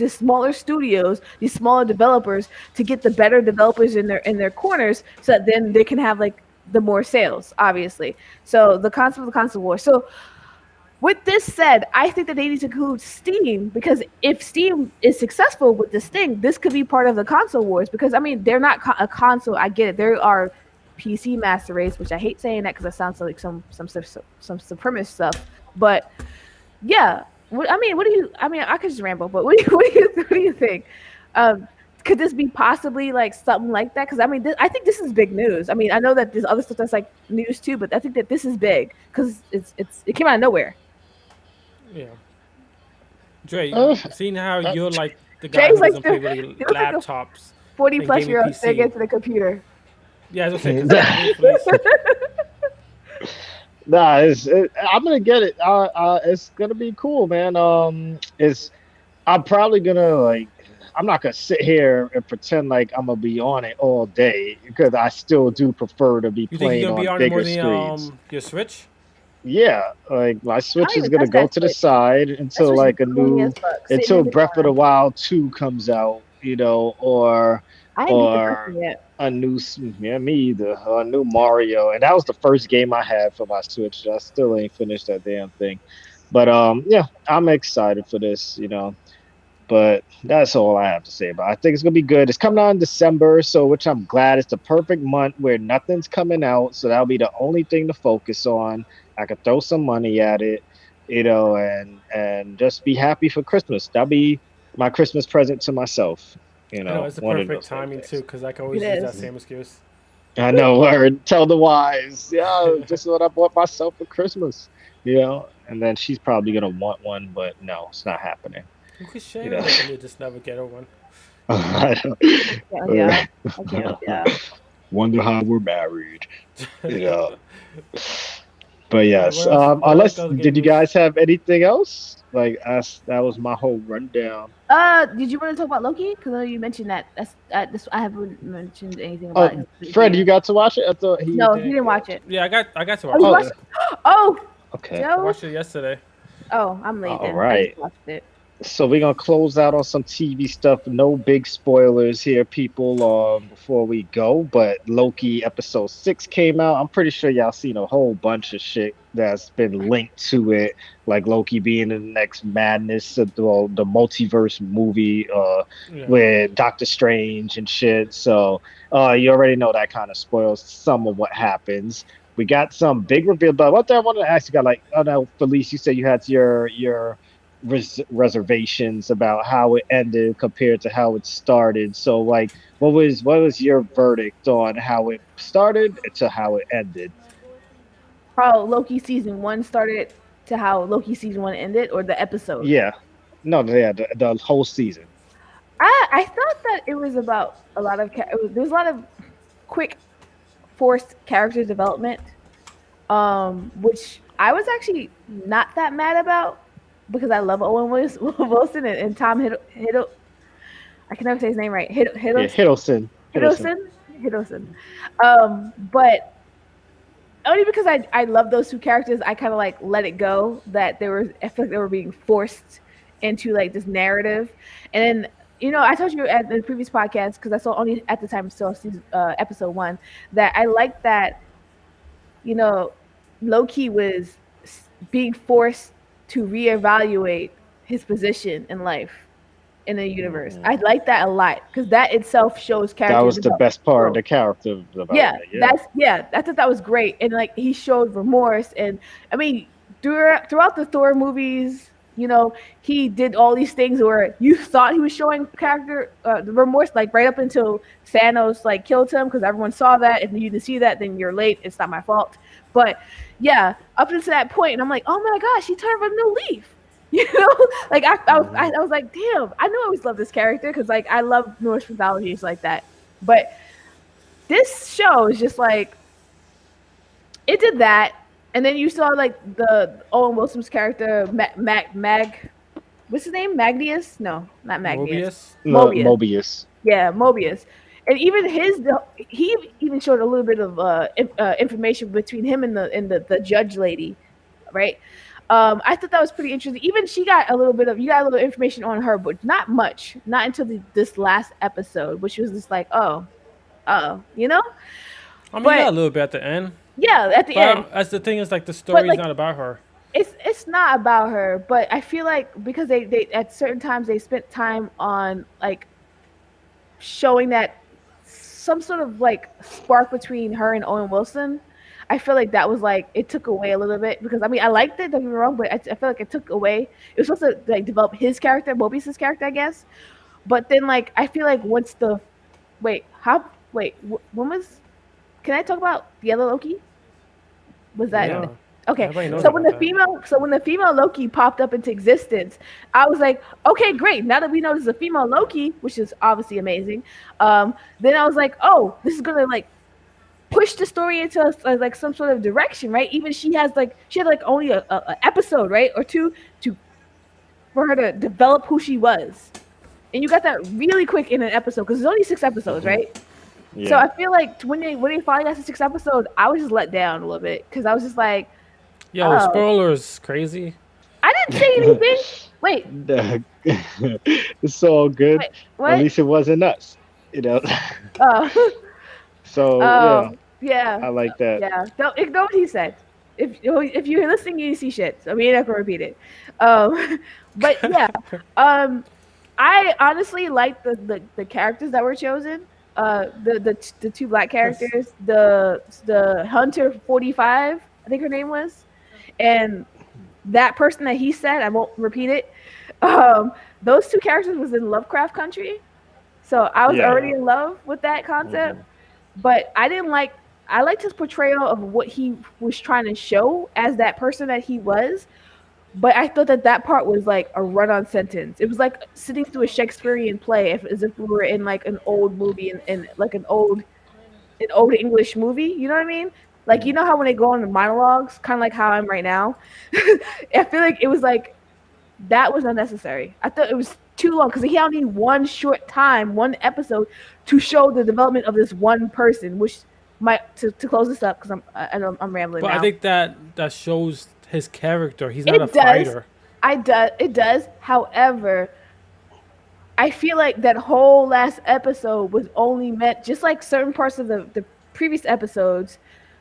smaller studios, these smaller developers to get the better developers in their corners, so that then they can have like the more sales, obviously. So the concept of the console war. So with this said, I think that they need to include Steam because if Steam is successful with this thing, this could be part of the console wars. Because I mean, they're not a console. I get it. There are PC master race, which I hate saying that because it sounds like some supremacist stuff. But yeah, I mean, what do you? I mean, I could just ramble, but what do you think? Could this be possibly like something like that? Because I mean, I think this is big news. I mean, I know that there's other stuff that's like news too, but I think that this is big because it came out of nowhere. Yeah. Dre, Uh, seeing how uh, you're like the guy Jay's who like doesn't play really he looks like a laptops 40 and plus gaming year old thing PC. into the computer. Yeah, as I said, because police. nah, I'm gonna get it. It's gonna be cool, man. I'm probably gonna like. I'm not gonna sit here and pretend like I'm gonna be on it all day because I still do prefer to be You think you're playing gonna be on on it more bigger than screens. your Switch? Yeah, like my I Switch don't is even gonna touch go that to the Switch. side That until Switch is like a gloomy as new fuck, sitting until in the Breath of the corner. Wild 2 comes out, I didn't beat the first or one yet. a yeah, me either, a new Mario. And that was the first game I had for my Switch. I still ain't finished that damn thing. But yeah, I'm excited for this. But that's all I have to say about it. I think it's gonna be good. It's coming out in December, so which I'm glad. It's the perfect month where nothing's coming out, so that'll be the only thing to focus on. I could throw some money at it, and just be happy for Christmas. That'll be my Christmas present to myself. I know it's the One of perfect those many timing too, days. because I can It always use that is. same excuse. I know, word. Tell the wise, yeah, just what I bought myself for Christmas, and then she's probably gonna want one, but no, it's not happening, We could you know. share, and you just never get her one. I Yeah, yeah. I can't. don't- Yeah. Wonder how we're married, you know. But All right, yes, what else? What unless else did you gamers? guys have anything else? Like us, that was my whole rundown. Did you want to talk about Loki? Because I know you mentioned that. This. I haven't mentioned anything about Oh, his Fred, you beginning. got to watch it? I thought he No, he didn't didn't get watch it. it. Yeah, I got to Oh, watch you it. Oh, watched? Oh, okay. I Joe. watched it yesterday. Oh, I'm late All then. I just right. watched it. So we're gonna close out on some TV stuff. No big spoilers here, people. Before we go, but Loki episode 6 came out. I'm pretty sure y'all seen a whole bunch of shit that's been linked to it, like Loki being in the next Madness, the multiverse movie, Yeah. with Doctor Strange and shit. So, you already know that kind of spoils some of what happens. We got some big reveal, but what I wanted to ask you, got like, oh no, Felice, you said you had your reservations about how it ended compared to how it started. So, like, what was your verdict on how it started to how it ended? How Loki season one started to how Loki season one ended, or the episode. Yeah, no, yeah, the whole season. I thought that it was about a lot of there was a lot of quick forced character development, which I was actually not that mad about because I love Owen Wilson and Tom I can never say his name right. Yeah, Hiddleston, Hiddleston. Hiddleston, Hiddleston. But only because I love those two characters, I kind of like let it go that they were. I feel like they were being forced into like this narrative, and then I told you at the previous podcast because I saw only at the time saw episode one that I liked that you know Loki was being forced to reevaluate his position in life in the universe. Hmm. I like that a lot because that itself shows That character was the best part of growth. the character Yeah, development. Yeah. I thought that was great, and like he showed remorse, and I mean throughout the Thor movies, he did all these things where you thought he was showing character the remorse, like right up until Thanos like killed him because everyone saw that. If you didn't see that, then you're late. It's not my fault. But yeah, up until that point, and I'm like, oh my gosh, he turned a new leaf. Like Hmm. I was like, damn, I knew I always loved this character because like I love Norse mythologies like that, but this show is just like it did that, and then you saw like the Owen Wilson's character Mag, what's his name? Magnius? No, not Magnius. Mobius. Mobius. Mobius. Yeah, Mobius. And even he even showed a little bit of information between him and the judge lady, right? I thought that was pretty interesting. Even she got a little bit of you got a little information on her, but not much. Not until this last episode, which was just like, oh. I mean, you got But a little bit at the end, yeah, at the but end. as the thing is, like the But story is like not about her. it's not about her, but I feel like because they at certain times they spent time on like showing that some sort of like spark between her and Owen Wilson. I feel like that was like it took away a little bit because I mean I liked it, don't get me wrong, but I feel like it took away. It was supposed to like develop his character, Mobius's character, I guess. But then like I feel like once the when was can I talk about the other Loki? Was that Yeah, okay? everybody knows So when about the that. female Loki popped up into existence, I was like, okay, great. Now that we know there's a female Loki, which is obviously amazing, then I was like, oh, this is gonna like push the story into like some sort of direction, right? Even she had like only a episode, right, or two to for her to develop who she was, and you got that really quick in an episode because there's only 6 episodes, Hmm. right? So Yeah. I feel like when they finally got to 6 episodes, I was just let down a little bit because I was just like, Yo, oh, spoilers, crazy. I didn't say anything. Wait, It's all good. wait, At what? least it wasn't us, you know. Oh, So yeah, oh, yeah, I like that. yeah. Don't ignore what he said. If you're listening, you see shit. So I mean, I'm not gonna repeat it. Um, but yeah, um, I honestly like the characters that were chosen. The two black characters. The Hunter 45, I think her name was. and that person that he said, I won't repeat it. Um, those two characters was in Lovecraft Country, so I was Yeah. already in love with that concept. Hmm. But I didn't like. I liked his portrayal of what he was trying to show as that person that he was. But I thought that that part was like a run-on sentence. It was like sitting through a Shakespearean play, as if we were in like an old movie, in like an old English movie. You know what I mean? Like you know how when they go on the monologues, kind of like how I'm right now. I feel like it was like that was unnecessary. I thought it was too long because he only one short time, one episode to show the development of this one person, which might to close this up because I know I'm rambling But I now. think that shows his character. He's not a It does. fighter. It does. However, I feel like that whole last episode was only meant, just like certain parts of the previous episodes,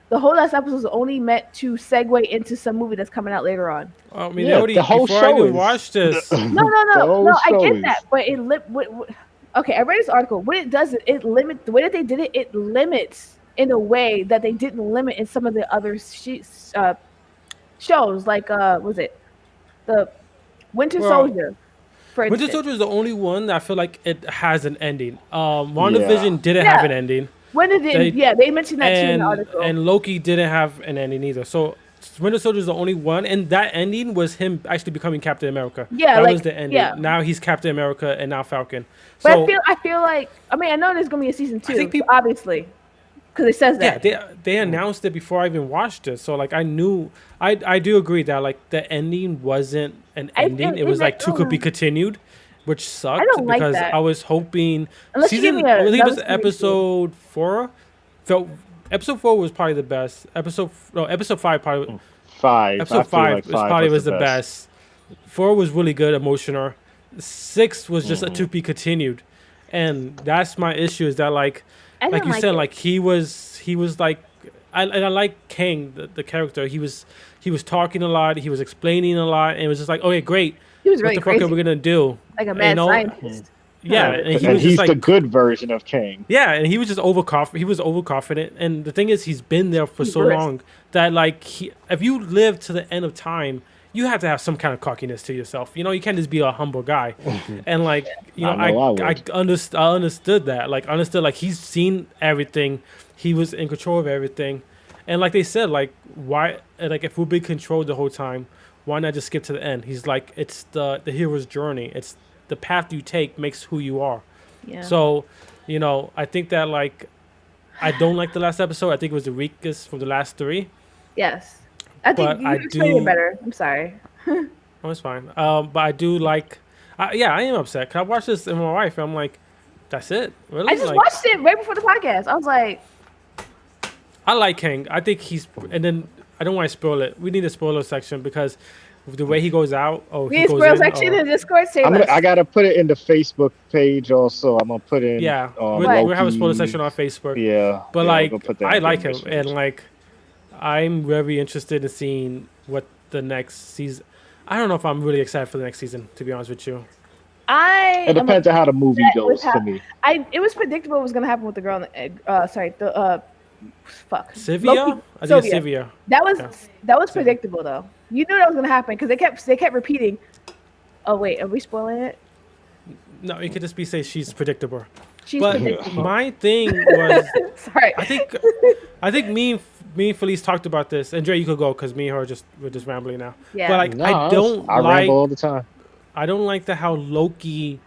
the whole last episode was only meant to segue into some movie that's coming out later on. I mean, they Yeah, already the whole before I show even is watched this. No, the whole I show get is that, but okay, I read this article. What it does is it limits the way that they did it. It limits in a way that they didn't limit in some of the other shows, like was it the Winter Well, Soldier, for Winter instance? Soldier is the only one that I feel like it has an ending. yeah. WandaVision didn't have Yeah. an ending. When did it? They Yeah, they mentioned that too in the article. and Loki didn't have an ending either. So Winter Soldier is the only one, and that ending was him actually becoming Captain America. Yeah, that like, was the ending. yeah. Now he's Captain America and now Falcon. But So I feel like I mean I know there's gonna be a season 2, think people- obviously, because it says yeah, that. they announced it before I even watched it. So like I knew I do agree that like the ending wasn't an ending. It was like to could be continued, which sucked don't like because that. I was hoping Unless you give season me I think it was another series. episode 4 felt episode 4 was probably the best. Episode 5 probably Five. I episode feel 5 like was probably was the best. best. 4 was really good, emotional. 6 was just a Mm-hmm. to be continued. And that's my issue is that like I didn't you like said, it. like he was like and I like Kang, the character. He was talking a lot, he was explaining a lot, and it was just like, okay, great. He was What really the fuck crazy, are we gonna do? like a mad know, scientist. Yeah, and he and was he's just the like good version of King. yeah, and he was just overconfident. He was overconfident, and the thing is, he's been there for so Reversed. long that like if you live to the end of time, you have to have some kind of cockiness to yourself. You know, you can't just be a humble guy. And like you know, I know I would. I understood that. Like understood like he's seen everything. He was in control of everything, and like they said, like why like if we've been controlled the whole time, why not just skip to the end? He's like it's the hero's journey. It's the path you take makes who you are. Yeah. So, you know, I think that like I don't like the last episode. I think it was the weakest from the last 3. Yes, I think But you I explained do- it better. I'm sorry. Oh, it's fine. But I do like, yeah, I am upset. 'Cause I watched this with my wife, and I'm like, that's it. Really? I just like, watched it right before the podcast. I was like, I like Kang. I think he's, and then I don't want to spoil it. We need a spoiler section because the way he goes out. Oh, we he need goes squirrel in. section Oh, in Discord. Save us. I gotta put it in the Facebook page also. I'm gonna put in. yeah, Right. we have a spoiler Loki's- section on Facebook. Yeah, But yeah, like, we'll put that I in like the him, information. and like, I'm very interested in seeing what the next season. I don't know if I'm really excited for the next season, to be honest with you. I It am depends on how the movie upset goes with for how- me. It was predictable what was gonna happen with the girl. Sorry, the fuck. Sylvia, Loki- I think it's Sylvia. Sylvia. That was Yeah. that was predictable though. You knew that was gonna happen because they kept repeating. Oh wait, are we spoiling it? No, it could just be say she's predictable. She's But predictable. my thing was, Sorry. I think me and Felice talked about this, and Dre, you could go because me and her we're just rambling now. Yeah. But like, No, I don't I like ramble all the time. I don't like the how Loki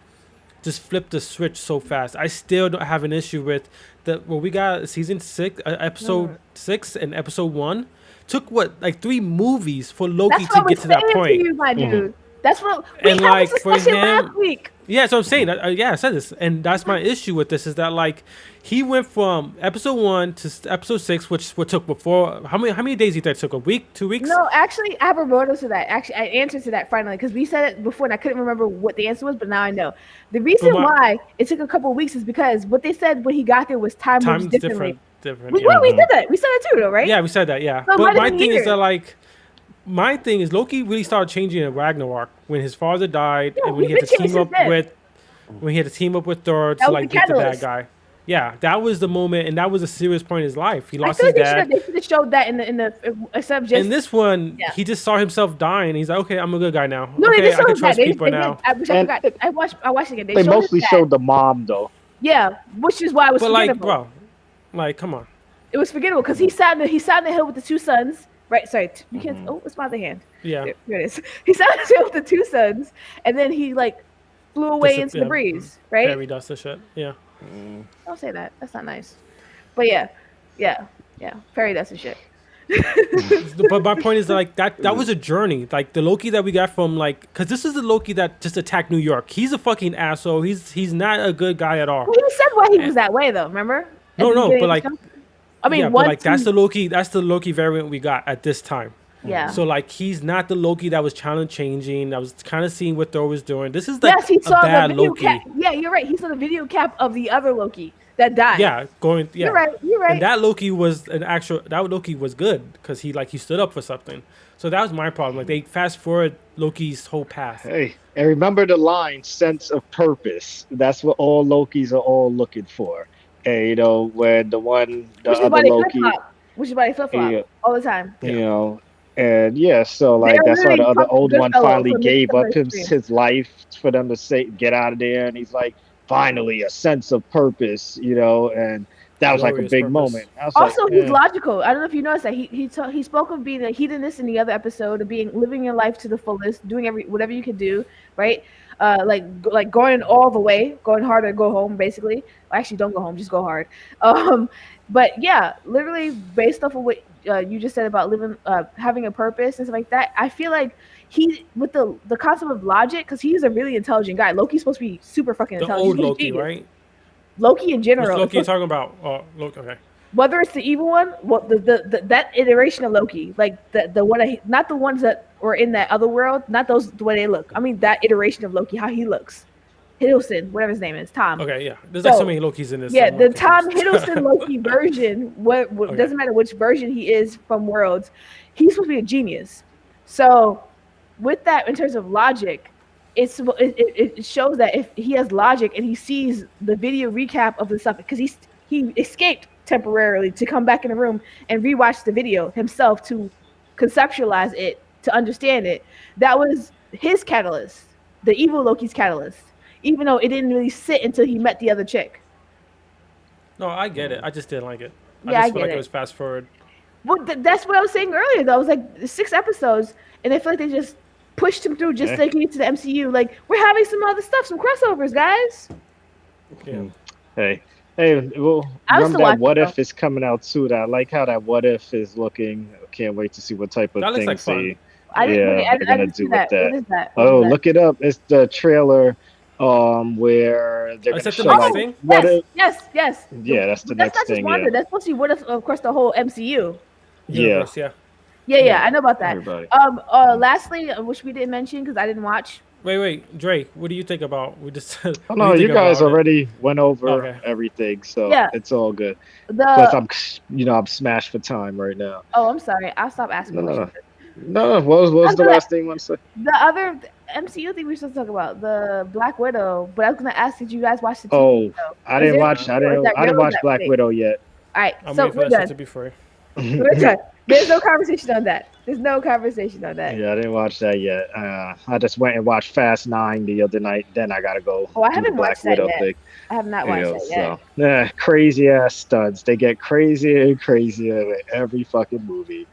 just flipped the switch so fast. I still don't have an issue with the we got season 6, episode 6, and episode 1. Took what like 3 movies for Loki That's what to I get was to that saying point. to you, my dude. That's what we And, had like, this for discussion him- last week. Yeah, so I'm saying, yeah, I said this, and that's my issue with this is that like he went from episode 1 to episode 6, which took before how many days you think it took? A week, 2 weeks? No, actually, I have a rebuttal to that. Actually, I answered to that finally because we said it before and I couldn't remember what the answer was, but now I know. The reason why it took a couple of weeks is because what they said when he got there was time moves Time's differently. different. We, yeah. well, we said that. We said it too, though, right? Yeah, we said that. Yeah, So it but might have my been thing is years. that like, my thing is Loki really started changing in Ragnarok when his father died Yeah, and when he we've had to been team up changing since with Thor That to was like the beat the bad catalyst. guy. yeah, that was the moment, and that was a serious point in his life. He I lost feel his like dad. they should have showed that in the instead of just. In this one, Yeah. he just saw himself dying. He's like, okay, I'm a good guy now. No, they Okay, did I show can his dad. trust people They now. did. Which I And forgot. I watched it again. they showed his mostly dad. showed the mom though. Yeah, which is why it was But like, forgettable. bro, like, come on. It was forgettable because he sat in the hill with the two sons. Right, sorry, you can't. Oh, it's my other hand. Yeah. Here it is. He sat in the hill with the two sons, and then he like flew away into the Yeah, breeze. Right? Fairy dust and shit. Yeah. Don't say that. That's not nice. But yeah, fairy dust and shit. But my point is like that was a journey. Like the Loki that we got from like, because this is the Loki that just attacked New York. He's a fucking asshole. He's not a good guy at all. Well, he said why he was that way though. Remember? No, but like, I mean, yeah, but like that's the Loki variant we got at this time. Yeah. So like he's not the Loki that was challenge changing. That was kind of seeing what Thor was doing. This is like yes, he a saw the bad video Loki. cap. Yeah, you're right. He saw the video cap of the other Loki that died. Yeah, going. Yeah, You're right. You're right. And that Loki was that Loki was good because he stood up for something. So that was my problem. Like they fast forward Loki's whole path. Hey, and remember the line "sense of purpose." That's what all Lokis are all looking for. And you know, when the other Loki, which is why they flip flop all the time. You know, and yeah, so like They're that's why the literally other old one Goodfellas finally from gave up history. his life for them to say get out of there, and he's like, finally a sense of purpose, you know, and that was like a Glorious big purpose. moment. I was Also, like, he's yeah. logical. I don't know if you noticed that he spoke of being a hedonist in the other episode of living your life to the fullest, doing whatever you could do, right? Like going all the way, going hard or go home, basically. Actually, don't go home, just go hard. But yeah, literally based off of what you just said about living, having a purpose and stuff like that. I feel like he with the concept of logic, because he's a really intelligent guy. Loki's supposed to be super fucking The intelligent. old He's a Loki, genius. right? Loki in general. Which Loki you talking about? Oh, Loki. Okay. Whether it's the evil one, what the that iteration of Loki, like the one, not the ones that were in that other world, not those the way they look. I mean that iteration of Loki, how he looks. Hiddleston, whatever his name is, Tom. Okay, yeah. There's like so many Lokis in this. Yeah, I'm the not Tom confused. Hiddleston Loki version. What Okay. doesn't matter which version he is from Worlds, he's supposed to be a genius. So, with that, in terms of logic, it shows that if he has logic and he sees the video recap of the stuff, because he escaped temporarily to come back in the room and rewatch the video himself to conceptualize it, to understand it. That was his catalyst, the evil Loki's catalyst, even though it didn't really sit until he met the other chick. No, I get it. I just didn't like it. I Yeah, just I feel get like it. it was fast forward. Well, that's what I was saying earlier, though. It was like 6 episodes, and I feel like they just pushed him through just like into the MCU. Like, we're having some other stuff, some crossovers, guys. Yeah. Hey, well, I was remember still that watching, What though. If is coming out soon. I like how that What If is looking. I can't wait to see what type of That looks things like fun. they I didn't, yeah, wait, they're I gonna didn't see do with that. What is that? What Oh, is that? look it up. It's the trailer where they're Is gonna that the show next like thing? what if. Yes. Yeah, that's the But next that's not just thing. Wanda. Yeah, That's supposed to be what if, of course, the whole MCU. Universe, yeah. Yeah, I know about that. everybody. Lastly, which we didn't mention because I didn't watch. Wait, Drake, what do you think about? We just. Oh what do no, you think guys about it? already went over Okay. everything, so Yeah. it's all good. Plus, The I'm smashed for time right now. I'm sorry. I'll stop asking No. questions. No, what was the last thing you want to say? The other MCU thing we should talk about, the Black Widow. But I was gonna ask, did you guys watch the TV Oh, show? I Is didn't there- watch. or is that I didn't real or watch is that Black fake? Widow yet. All right, I'm so waiting for we're that shit done. to be free. We're done. There's no conversation on that. There's no conversation on that. Yeah, I didn't watch that yet. I just went and watched Fast 9 the other night. Then I gotta go Oh, I do the haven't Black watched that Widow yet. thing. I have not You watched know, that yet. so crazy ass stunts. They get crazier and crazier with every fucking movie.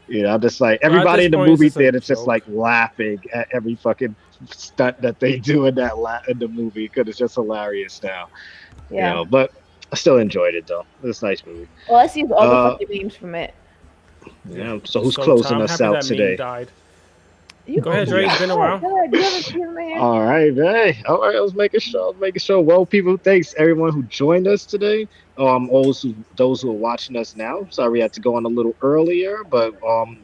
You know, I'm just like Well, at everybody this in the point, it's movie just a theater just joke. like laughing at every fucking stunt that they do in in the movie because it's just hilarious now. Yeah. You know, but I still enjoyed it though. It's a nice movie. Well, I see all the Uh, fucking memes from it. Yeah. So who's So, closing Tom, us happy out that meme today? died. You Go ahead, Dre. It's been a while. Go ahead. Do you have a here? All right, hey. All right, I was making sure. Well, people, thanks everyone who joined us today. Those who are watching us now. Sorry we had to go on a little earlier, but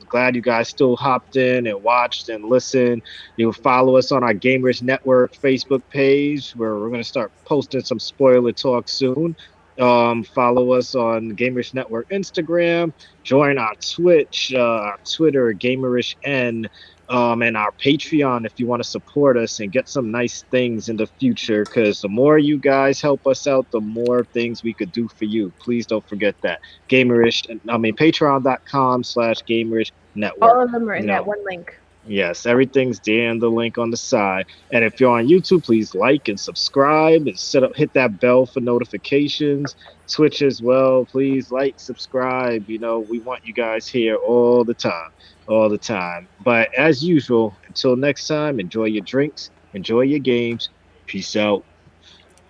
glad you guys still hopped in and watched and listened. You'll follow us on our Gamers Network Facebook page, where we're gonna start posting some spoiler talk soon. Follow us on Gamers Network Instagram. Join our Twitch, our Twitter, Gamerish N. and our Patreon if you want to support us and get some nice things in the future. Because the more you guys help us out, the more things we could do for you. Please don't forget that. Gamerish, I mean, patreon.com/Gamerish Network. All of them are You in that know, one link. yes, everything's there in the link on the side. And if you're on YouTube, please like and subscribe and hit that bell for notifications. Twitch as well, please like, subscribe. We want you guys here all the time, all the time. But as usual, until next time, enjoy your drinks, enjoy your games. Peace out.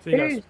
See you guys. Peace.